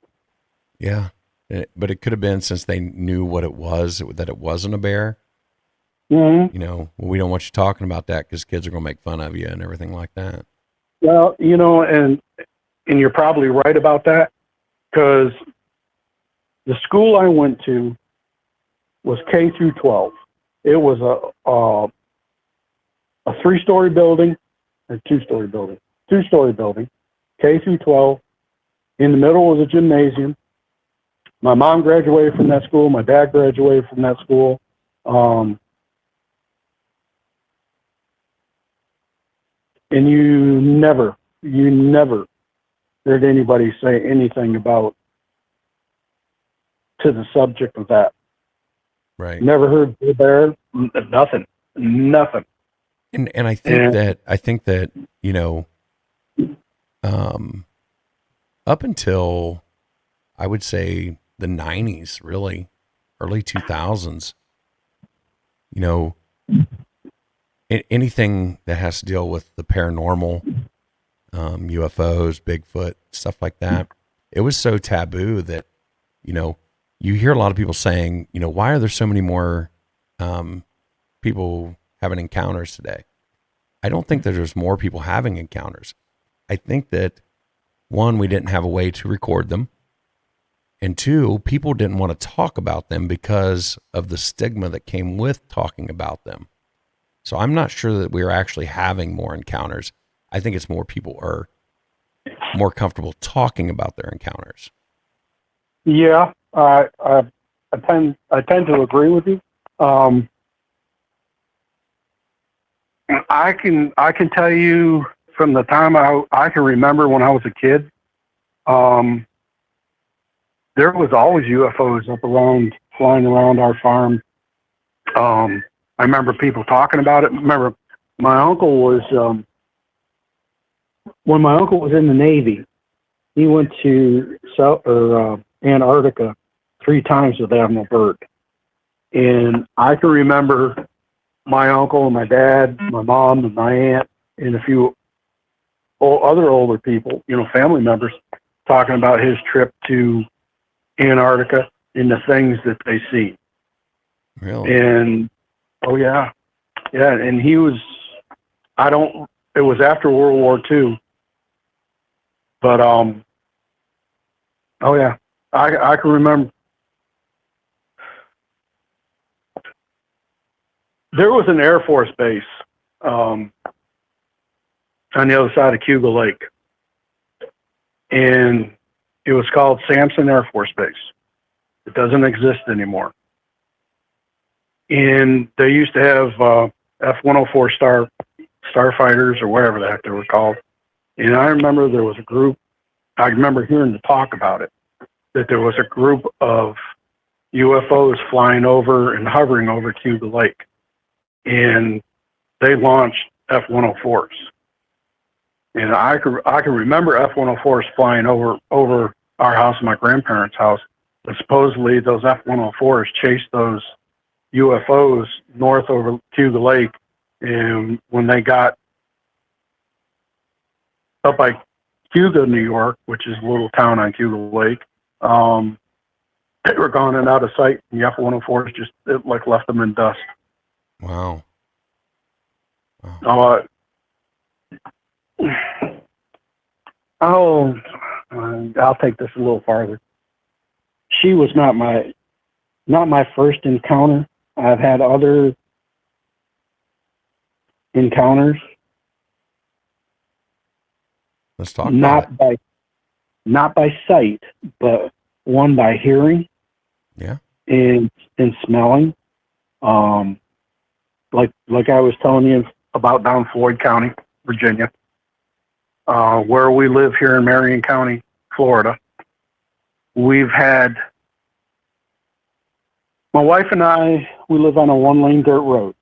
Yeah. But it could have been, since they knew what it was, that it wasn't a bear. Mm-hmm. You know, we don't want you talking about that because kids are going to make fun of you and everything like that. Well, and you're probably right about that, because the school I went to was K through 12. It was a 3-story building, or 2-story building, 2-story building, K through 12. In the middle was a gymnasium. My mom graduated from that school. My dad graduated from that school. And you never heard anybody say anything about to the subject of that. Right. Never heard the bear. Nothing. And I think that up until I would say the 90s, really early 2000s, anything that has to deal with the paranormal, UFOs, Bigfoot, stuff like that, it was so taboo that, you hear a lot of people saying, why are there so many more people having encounters today? I don't think that there's more people having encounters. I think that, one, we didn't have a way to record them. And two, people didn't want to talk about them because of the stigma that came with talking about them. So I'm not sure that we're actually having more encounters. I think it's more people are more comfortable talking about their encounters. Yeah, I tend to agree with you. I can tell you from the time I can remember when I was a kid, there was always UFOs up around, flying around our farm. I remember people talking about it. Remember, my uncle was when my uncle was in the Navy. He went to Antarctica 3 times with Admiral Byrd, and I can remember my uncle and my dad, my mom and my aunt, and a few other older people, family members, talking about his trip to Antarctica and the things that they see. Really? And oh yeah, and he was. It was after World War II, but oh yeah, I can remember. There was an Air Force base on the other side of Cuba Lake, and it was called Sampson Air Force Base. It doesn't exist anymore. And they used to have F-104 starfighters or whatever the heck they were called. And I remember there was a group, I remember hearing the talk about it, that there was a group of UFOs flying over and hovering over Cuba Lake. And they launched F-104s. And I can remember F-104s flying over our house and my grandparents' house. But supposedly those F-104s chased those UFOs north over Cuba Lake. And when they got up by Cuba, New York, which is a little town on Cuba Lake, they were gone and out of sight. And the F-104s just left them in dust. Wow. I'll take this a little farther. She was not my first encounter. I've had other encounters. Let's talk about it. Not by sight, but one by hearing. Yeah. And smelling. Like I was telling you about down Floyd County, Virginia, where we live here in Marion County, Florida. We've had, my wife and I, we live on a 1-lane dirt road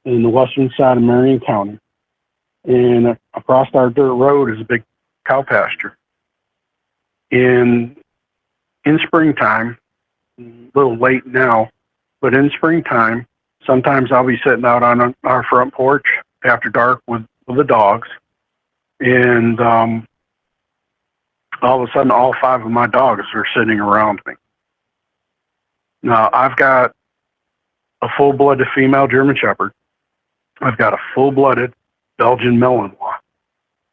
in the western side of Marion County. And across our dirt road is a big cow pasture. In springtime, a little late now, but in springtime, sometimes I'll be sitting out on our front porch after dark with the dogs. And all of a sudden, all 5 of my dogs are sitting around me. Now, I've got a full-blooded female German Shepherd. I've got a full-blooded Belgian Malinois,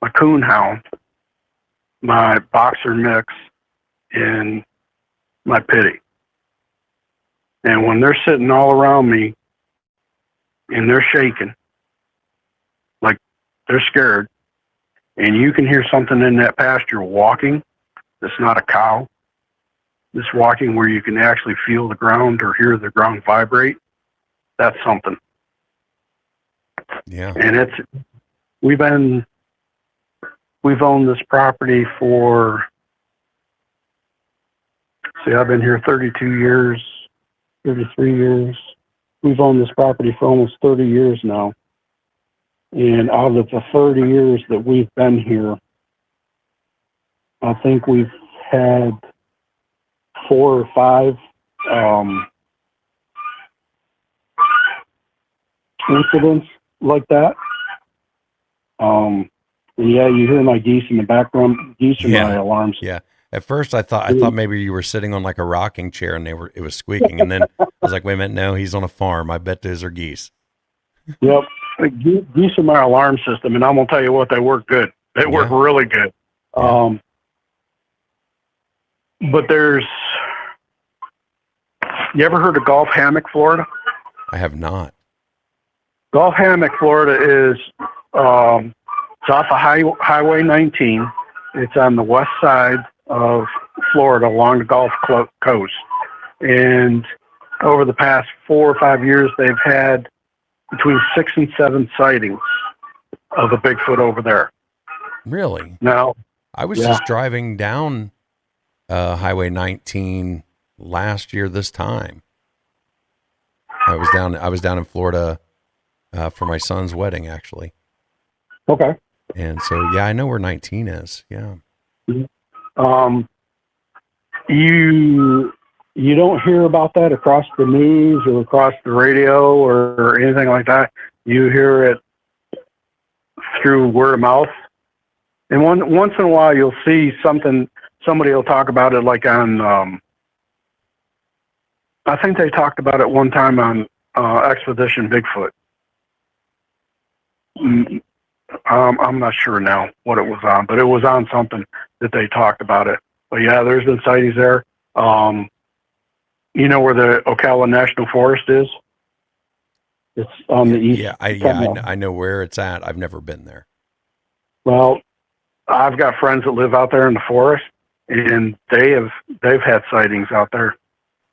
my coon hound, my boxer mix, and my pitty. And when they're sitting all around me and they're shaking, like they're scared, and you can hear something in that pasture walking that's not a cow, that's walking where you can actually feel the ground or hear the ground vibrate, that's something. Yeah. And we've owned this property for, I've been here 32 years, 33 years. We've owned this property for almost 30 years now. And out of the 30 years that we've been here, I think we've had 4 or 5 incidents like that. And yeah, you hear my geese in the background. Geese are my alarms. Yeah. At first, I thought maybe you were sitting on like a rocking chair and it was squeaking. And then I was like, wait a minute, no, he's on a farm. I bet those are geese. Yep. Geese are my alarm system, and I'm going to tell you what, they work good. They work really good. Yeah. But you ever heard of Golf Hammock, Florida? I have not. Golf Hammock, Florida is, it's off of Highway 19. It's on the west side of Florida along the Gulf Coast. And over the past 4 or 5 years, they've had between 6 and 7 sightings of a Bigfoot over there. Really? Now, I was yeah. just driving down Highway 19 last year this time. I was down in Florida for my son's wedding, actually. Okay. And so, yeah, I know where 19 is. Yeah. You don't hear about that across the news or across the radio or anything like that. You hear it through word of mouth. And once in a while, you'll see something. Somebody will talk about it, like on. I think they talked about it one time on Expedition Bigfoot. I'm not sure now what it was on, but it was on something that they talked about it. But yeah, there's been sightings there. You know where the Ocala National Forest is? It's on the east. I know where it's at. I've never been there. Well, I've got friends that live out there in the forest, and they've had sightings out there.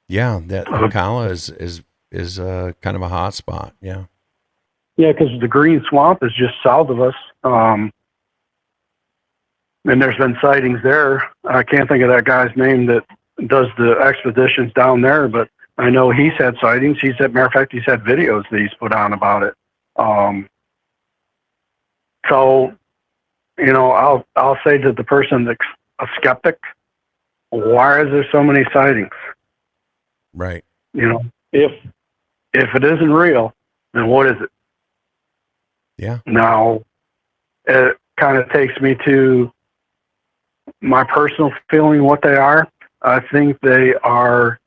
Yeah, that Ocala is kind of a hot spot. Yeah. Yeah, because the Green Swamp is just south of us. And there's been sightings there. I can't think of that guy's name that does the expeditions down there, but I know he's had sightings. Matter of fact, he's had videos that he's put on about it. So, you know, I'll say to the person that's a skeptic, why is there so many sightings? Right. You know, if it isn't real, then what is it? Yeah. Now, it kind of takes me to my personal feeling what they are. I think they are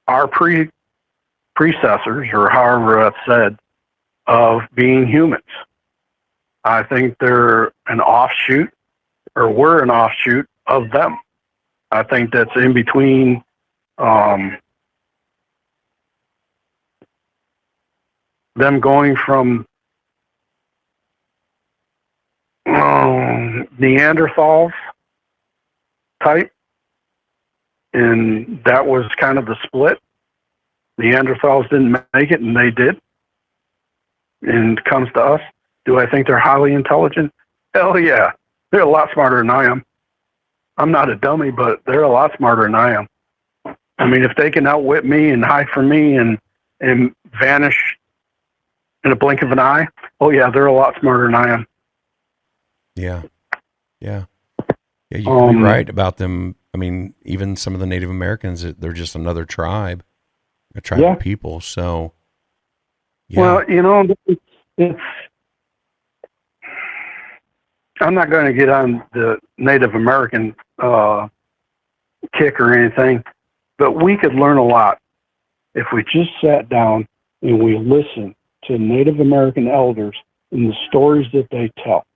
our predecessors, or however that's said, of being humans. I think they're an offshoot, or we're an offshoot of them. I think that's in between them going from Neanderthals type, and that was kind of the split. Neanderthals didn't make it, and they did. And it comes to us. Do I think they're highly intelligent? Hell yeah. They're a lot smarter than I am. I'm not a dummy, but they're a lot smarter than I am. I mean, if they can outwit me and hide from me and vanish in a blink of an eye, oh yeah, they're a lot smarter than I am. Yeah. Yeah. Yeah, you could be right about them. I mean, even some of the Native Americans, they're just another tribe, a tribe of people. So, yeah. Well, you know, it's I'm not going to get on the Native American kick or anything, but we could learn a lot if we just sat down and we listened to Native American elders and the stories that they tell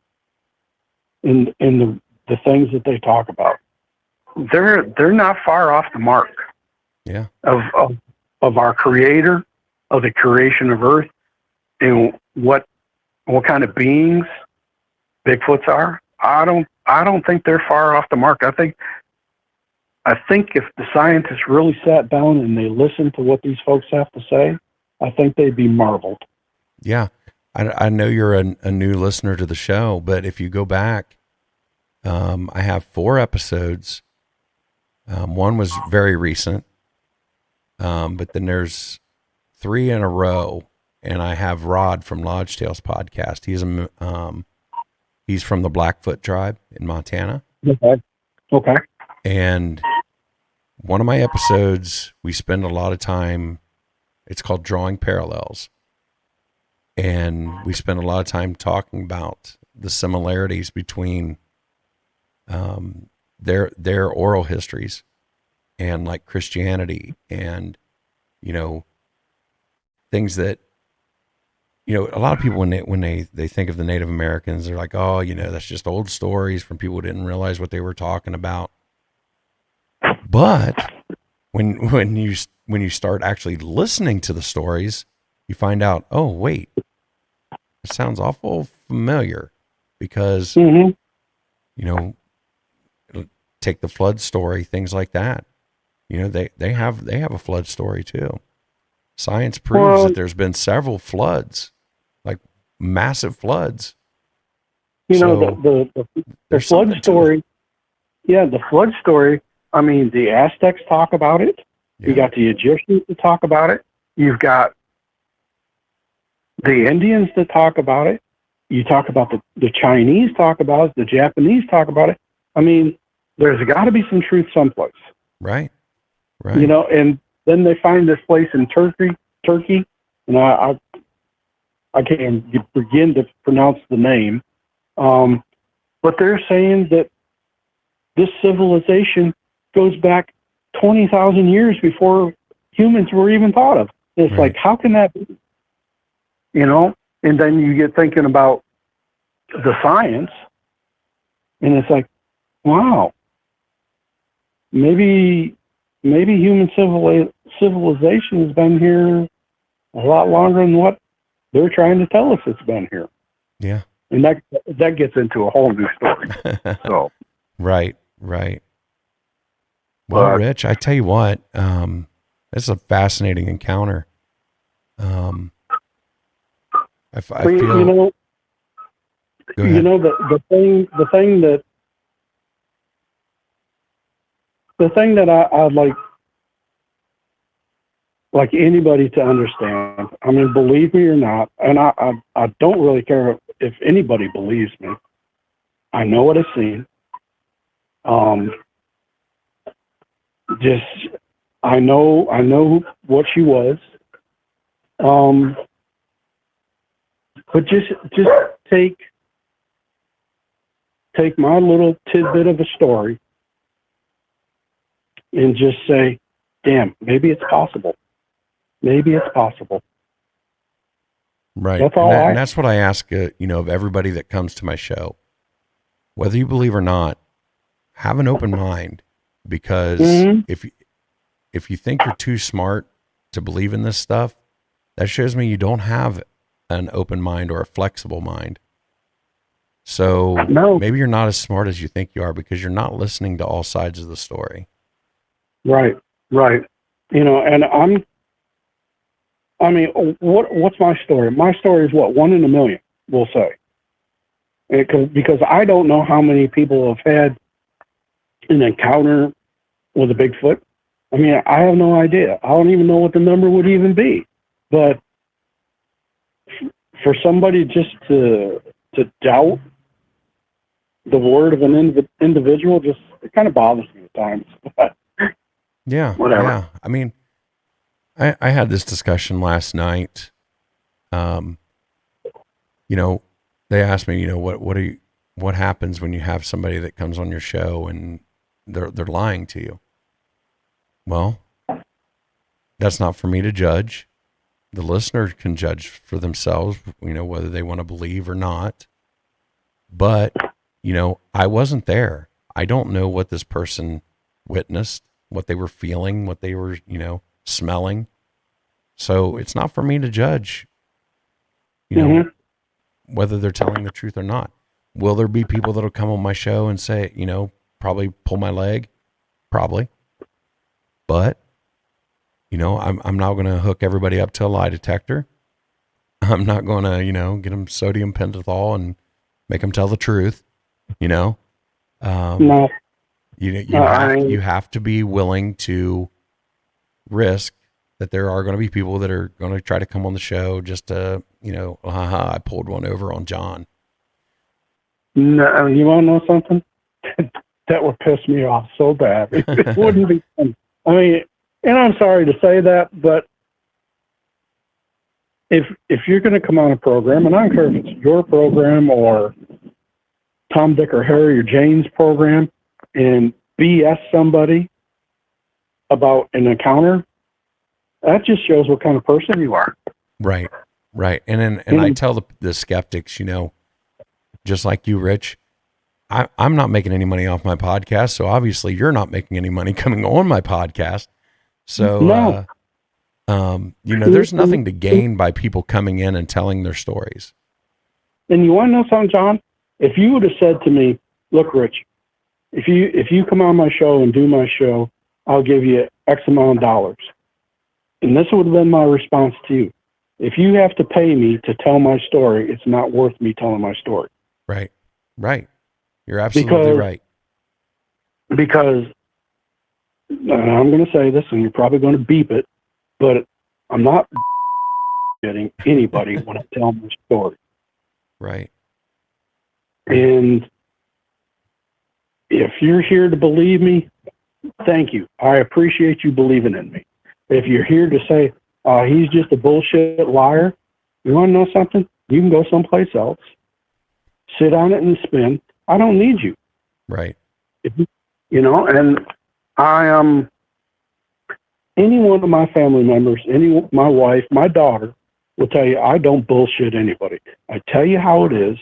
and the things that they talk about. They're not far off the mark. Yeah. Of our Creator, of the creation of Earth, and what kind of beings Bigfoots are. I don't think they're far off the mark. I think if the scientists really sat down and they listened to what these folks have to say, I think they'd be marveled. Yeah. I know you're a new listener to the show, but if you go back, I have 4 episodes. One was very recent, but then there's 3 in a row, and I have Rod from Lodge Tales podcast. He's from the Blackfoot tribe in Montana. Okay. And one of my episodes, we spend a lot of time, it's called Drawing Parallels. And we spend a lot of time talking about the similarities between their oral histories and like Christianity and, you know, things that, you know, a lot of people when they think of the Native Americans, they're like, oh, you know, that's just old stories from people who didn't realize what they were talking about. But when you start actually listening to the stories, you find out, oh wait, it sounds awful familiar because you know, take the flood story, things like that. You know, they have a flood story too. Science proves that there's been several floods, like massive floods. You know, the flood story. Yeah, the flood story. I mean, the Aztecs talk about it. Yeah. You got the Egyptians to talk about it. You've got the Indians to talk about it. You talk about the Chinese talk about it. The Japanese talk about it. I mean, there's got to be some truth someplace. Right. You know, and then they find this place in Turkey, and I can't begin to pronounce the name, but they're saying that this civilization goes back 20,000 years before humans were even thought of. It's like, how can that be? You know, and then you get thinking about the science, and it's like, wow, maybe human civilization has been here a lot longer than what they're trying to tell us it's been here. Yeah. And that gets into a whole new story. So. Right. Well, Rich, I tell you what, this is a fascinating encounter. I feel, the thing that I'd like anybody to understand. I mean, believe me or not, and I don't really care if anybody believes me. I know what I've seen. I know what she was. But just take my little tidbit of a story and just say, damn, maybe it's possible. Maybe it's possible. Right. That's all. And that's what I ask, of everybody that comes to my show, whether you believe or not, have an open mind, because if you think you're too smart to believe in this stuff, that shows me you don't have an open mind or a flexible mind. So maybe you're not as smart as you think you are, because you're not listening to all sides of the story. Right. And what's my story? My story is what? 1 in a million, we'll say. Because I don't know how many people have had an encounter with a Bigfoot. I mean, I have no idea. I don't even know what the number would even be. But for somebody just to doubt the word of an individual, just, it kind of bothers me at times. Yeah. Whatever. Yeah. I mean, I had this discussion last night. They asked me, what happens when you have somebody that comes on your show and they're lying to you? Well, that's not for me to judge. The listener can judge for themselves, whether they want to believe or not. But, I wasn't there. I don't know what this person witnessed, what they were feeling, what they were, smelling. So it's not for me to judge, whether they're telling the truth or not. Will there be people that'll come on my show and say, probably pull my leg? Probably. But, I'm not going to hook everybody up to a lie detector. I'm not going to, get them sodium pentothal and make them tell the truth, No. You have to be willing to risk that there are going to be people that are going to try to come on the show just to, I pulled one over on John. No, you want to know something? That would piss me off so bad. It wouldn't be fun. I mean, and I'm sorry to say that, but if you're going to come on a program, and I don't care if it's your program or Tom, Dick, or Harry or Jane's program, and BS somebody about an encounter, that just shows what kind of person you are. Right. And I tell the skeptics, just like you, Rich, I'm not making any money off my podcast, so obviously you're not making any money coming on my podcast. So, there's nothing to gain by people coming in and telling their stories. And you want to know something, John? If you would have said to me, look, Rich, if you come on my show and do my show, I'll give you X amount of dollars. And this would have been my response to you. If you have to pay me to tell my story, it's not worth me telling my story. Right. Right. You're absolutely right. Because, and I'm going to say this, and you're probably going to beep it, but I'm not getting anybody when I tell my story. Right. And if you're here to believe me, thank you. I appreciate you believing in me. If you're here to say, he's just a bullshit liar, you want to know something? You can go someplace else, sit on it and spin. I don't need you. Right. You know, and I am, any one of my family members, my wife, my daughter will tell you, I don't bullshit anybody. I tell you how it is.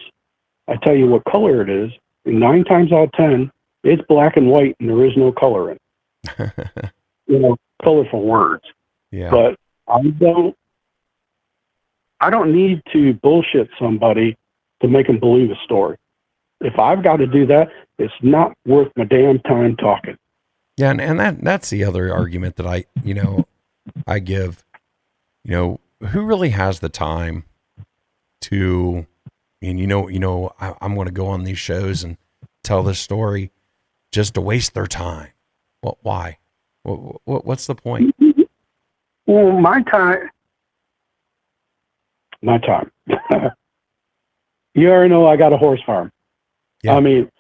I tell you what color it is. And 9 times out of 10, it's black and white and there is no color in it. You know, colorful words. Yeah. But I don't need to bullshit somebody to make them believe a story. If I've got to do that, it's not worth my damn time talking. Yeah, and that's the other argument that I give, who really has the time to, and I'm going to go on these shows and tell this story just to waste their time. Well, why? What's the point? Well, my time. You already know I got a horse farm. Yeah. I mean,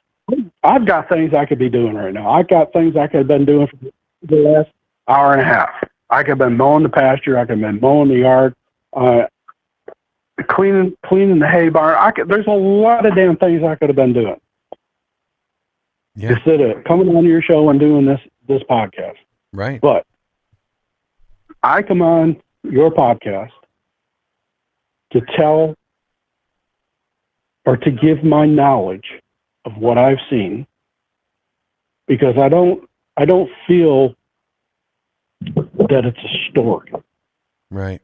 I've got things I could be doing right now. I've got things I could have been doing for the last hour and a half. I could have been mowing the pasture. I could have been mowing the yard, cleaning the hay barn. There's a lot of damn things I could have been doing. Yeah. Instead of coming on your show and doing this podcast. Right. But I come on your podcast to tell or to give my knowledge of what I've seen, because I don't feel that it's a story. Right.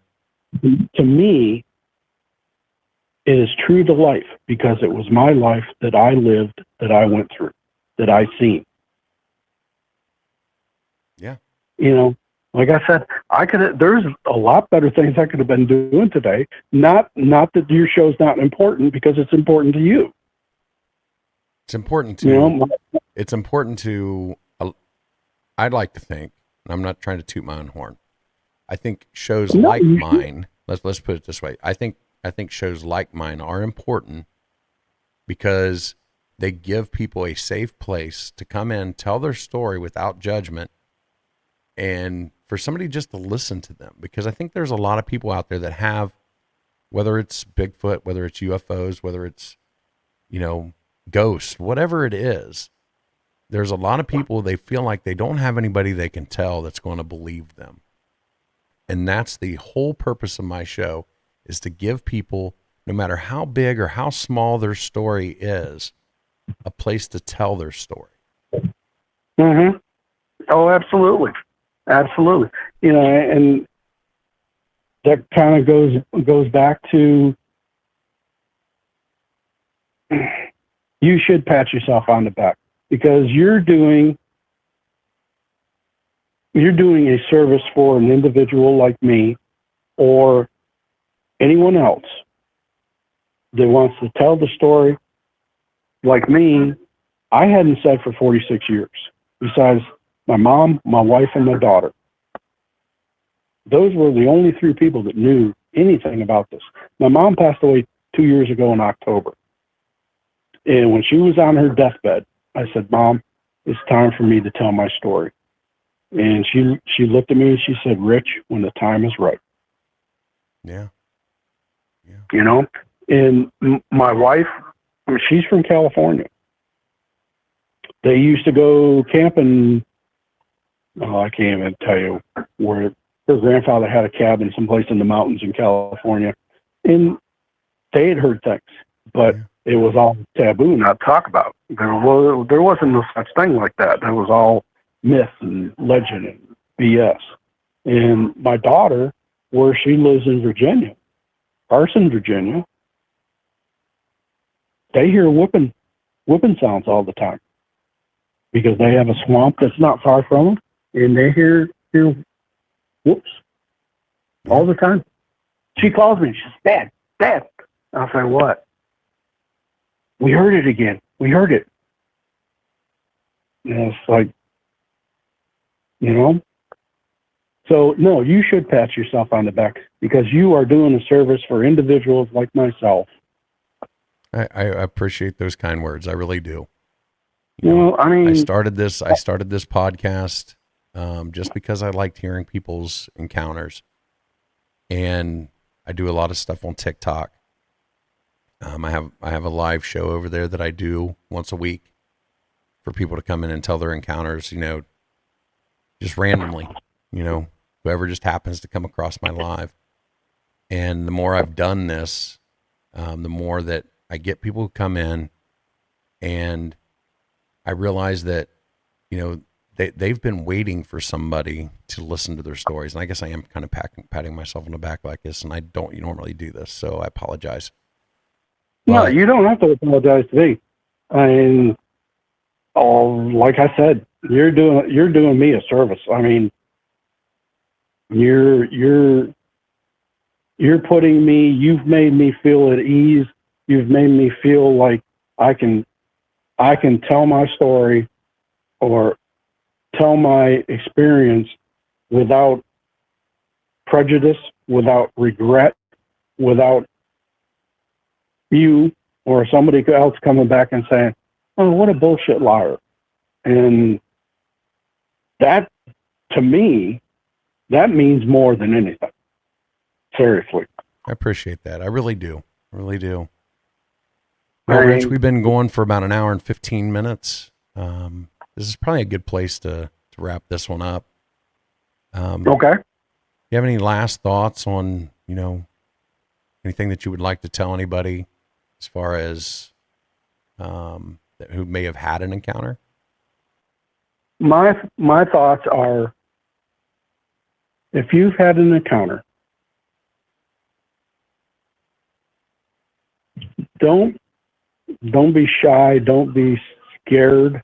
To me, it is true to life because it was my life that I lived, that I went through, that I seen. Yeah. You know, like I said, there's a lot better things I could have been doing today. Not that your show's not important, because it's important to you. It's important to, I'd like to think, and I'm not trying to toot my own horn, I think shows like mine, let's put it this way. I think shows like mine are important because they give people a safe place to come in, tell their story without judgment, and for somebody just to listen to them. Because I think there's a lot of people out there that have, whether it's Bigfoot, whether it's UFOs, whether it's, ghosts, whatever it is, there's a lot of people, they feel like they don't have anybody they can tell that's going to believe them. And that's the whole purpose of my show, is to give people, no matter how big or how small their story is, a place to tell their story. Mm-hmm. Oh, absolutely. Absolutely. And that kind of goes back to, you should pat yourself on the back, because you're doing a service for an individual like me or anyone else that wants to tell the story. Like me, I hadn't said for 46 years, besides my mom, my wife, and my daughter. Those were the only 3 people that knew anything about this. My mom passed away 2 years ago in October. And when she was on her deathbed, I said, Mom, it's time for me to tell my story. And she looked at me and she said, Rich, when the time is right. Yeah. And my wife, she's from California. They used to go camping. Oh, I can't even tell you where. Her grandfather had a cabin someplace in the mountains in California. And they had heard things, but it was all taboo not to talk about. There wasn't no such thing like that. That was all myth and legend and BS. And my daughter, where she lives in Virginia, Carson, Virginia, they hear whooping sounds all the time, because they have a swamp that's not far from them, and they hear whoops. all the time. She calls me. She says, Dad, Dad. I'll say, what? We heard it again. We heard it. And it's like, you know? So, no, you should pat yourself on the back because you are doing a service for individuals like myself. I appreciate those kind words. I really do. Well, I mean, I started this podcast just because I liked hearing people's encounters, and I do a lot of stuff on TikTok. I have a live show over there that I do once a week for people to come in and tell their encounters. Just randomly. Whoever just happens to come across my live. And the more I've done this, the more that I get people who come in, and I realize that, they've been waiting for somebody to listen to their stories. And I guess I am kind of patting myself on the back like this, and I don't normally do this, so I apologize. No, you don't have to apologize to me. I mean, like I said, you're doing me a service. I mean, you're putting me. You've made me feel at ease. You've made me feel like I can tell my story or tell my experience without prejudice, without regret, without you or somebody else coming back and saying, "Oh, what a bullshit liar." And that, to me, that means more than anything. Seriously. I appreciate that. I really do. I really do. Well, Rich, we've been going for about an hour and 15 minutes. This is probably a good place to wrap this one up. Okay. You have any last thoughts on, anything that you would like to tell anybody as far as who may have had an encounter? My thoughts are, if you've had an encounter, don't be shy. Don't be scared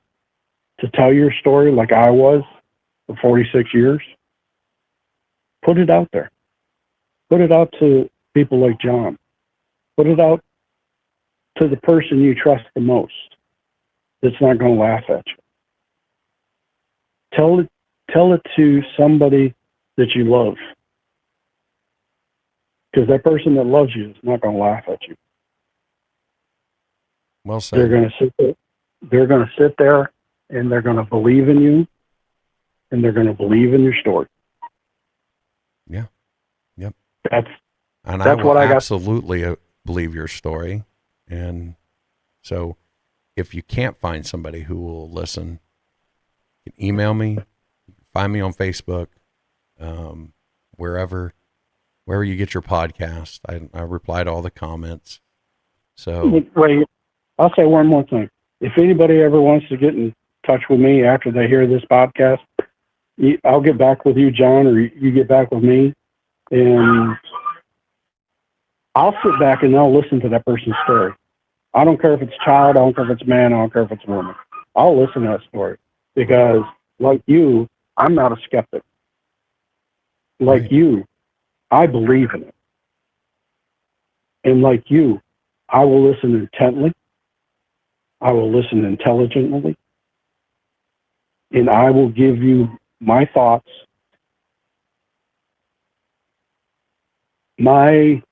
to tell your story like I was for 46 years. Put it out there. Put it out to people like John. Put it out to the person you trust the most that's not going to laugh at you. Tell it to somebody that you love. Because that person that loves you is not going to laugh at you. Well said. They're going to sit there. They're going to sit there, and they're going to believe in you, and they're going to believe in your story. Yeah. Yep. That's what I absolutely believe your story. And so, if you can't find somebody who will listen, you can email me, find me on Facebook, wherever you get your podcast. I reply to all the comments. So wait, I'll say one more thing. If anybody ever wants to get in touch with me after they hear this podcast, I'll get back with you, John, or you get back with me, and I'll sit back and I'll listen to that person's story. I don't care if it's a child, I don't care if it's a man, I don't care if it's a woman. I'll listen to that story because, like you, I'm not a skeptic. Like right. you, I believe in it. And like you, I will listen intently. I will listen intelligently. And I will give you my thoughts, my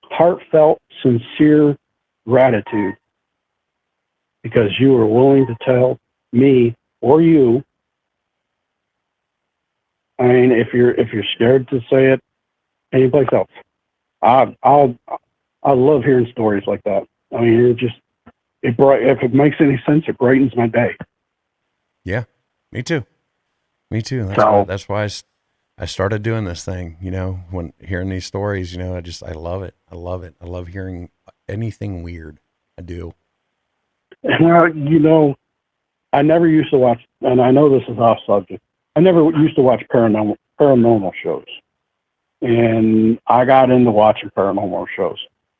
heartfelt, sincere gratitude, because you are willing to tell me or you. I mean, if you're scared to say it anyplace else, I love hearing stories like that. I mean, if it makes any sense, it brightens my day. Yeah, me too. That's why I started doing this thing. When hearing these stories, I love it. I love hearing anything weird. I do. Well, I never used to watch, and I know this is off subject. I never used to watch paranormal shows, and I got into watching paranormal shows.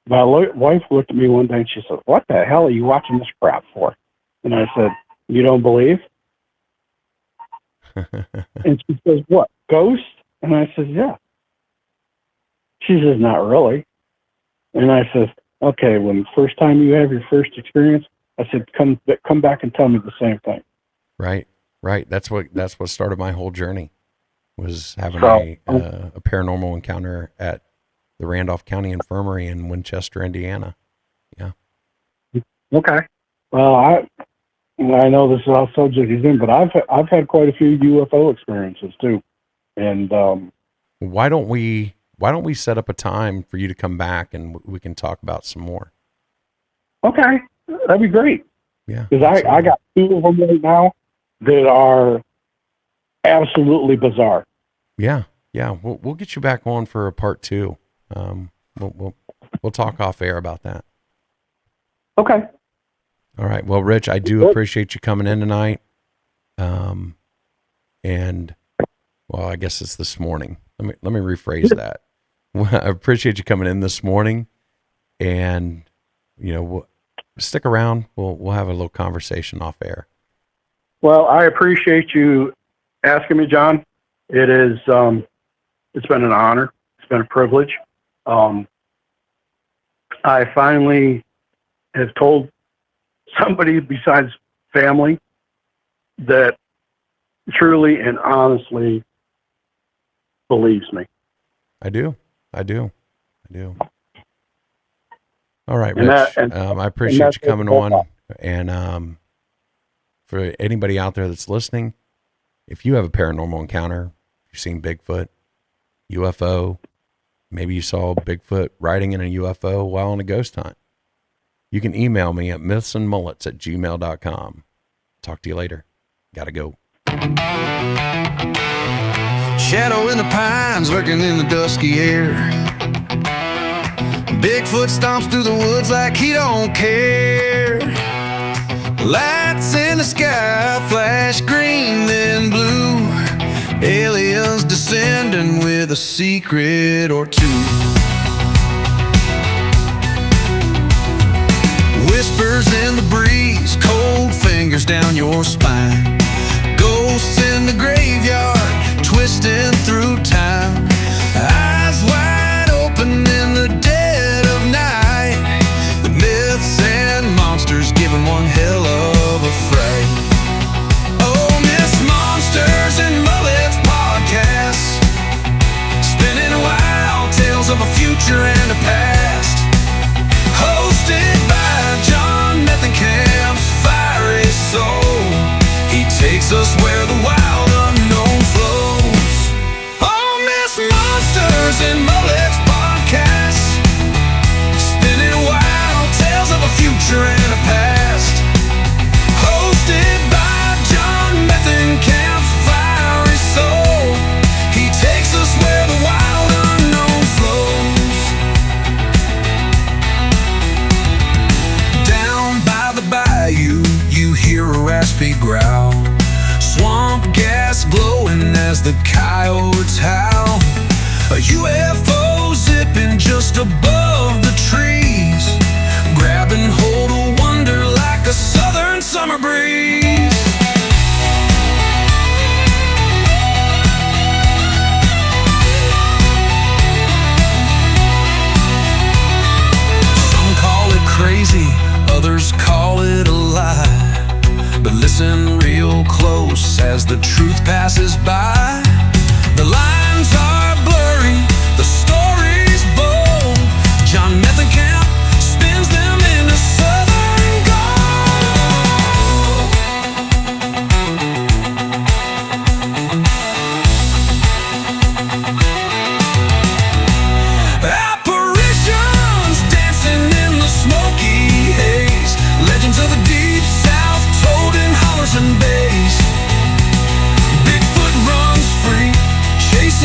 My wife looked at me one day and she said, "What the hell are you watching this crap for?" And I said, "You don't believe?" And she says, "What, ghosts?" And I said, "Yeah." She says, not really. And I says, okay, when the first time you have your first experience, I said, come back and tell me the same thing. Right. That's what started my whole journey, was having a paranormal encounter at the Randolph County Infirmary in Winchester, Indiana. Yeah. Okay. Well, I know this is off subject again, but I've had quite a few UFO experiences too. And why don't we set up a time for you to come back and we can talk about some more? Okay, that'd be great. Yeah. Because I got 2 of them right now that are absolutely bizarre. Yeah. We'll get you back on for a part 2. We'll talk off air about that. Okay. All right. Well, Rich, I do appreciate you coming in tonight. And well, I guess it's this morning. Let me rephrase that. I appreciate you coming in this morning, and stick around. We'll have a little conversation off air. Well, I appreciate you asking me, John. It is. It's been an honor. It's been a privilege. I finally have told somebody besides family that truly and honestly believes me. I do. All right, Rich. I appreciate you coming on. And for anybody out there that's listening, if you have a paranormal encounter, you've seen Bigfoot, UFO, maybe you saw Bigfoot riding in a UFO while on a ghost hunt, you can email me at mythsandmullets@gmail.com. Talk to you later. Gotta go. Shadow in the pines lurking in the dusky air. Bigfoot stomps through the woods like he don't care. Lights in the sky flash green then blue. Aliens descending with a secret or two. Whispers in the breeze, cold fingers down your spine. Ghosts in the graveyard, twisting through time. Eyes wide open in the dead of night. The myths and monsters giving one hell of a fright. Oh, Myths, Monsters, and Mullets podcast, spinning wild tales of a future and a past. Hosted by John Methencamp, fiery soul. He takes us where the wild unknown flows. Oh, Myths, Monsters, and Mullets podcast, spinning wild tales of a future and a past. Hosted by John Methencamp, fiery soul. He takes us where the wild unknown flows. Down by the bayou, you hear a raspy growl. Swamp gas glowing as the coyotes howl. A UFO zipping just above the trees, grabbing hold of wonder like a southern summer breeze. Some call it crazy, others call it a lie. But listen real close as the truth passes by. The lines are blurry, the story's bold. John Methencamp spins them into southern gold. Apparitions dancing in the smoky haze. Legends of the deep south told in hollers and bays. Bigfoot runs free, chasing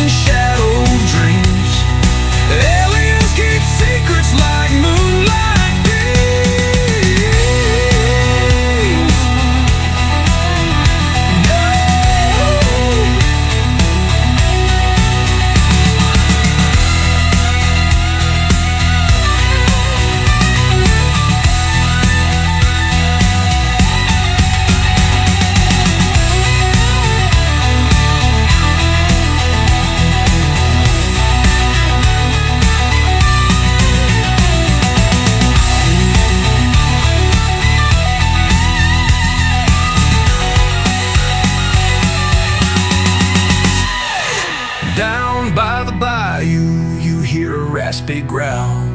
raspy growl.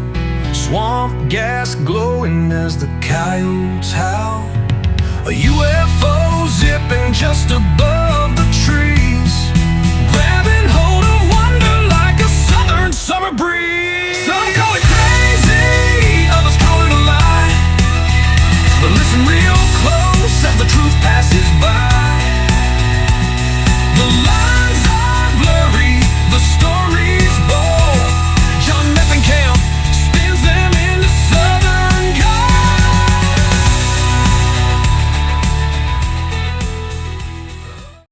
Swamp gas glowing as the coyotes howl. A UFO zipping just above the trees, grabbing hold of wonder like a southern summer breeze.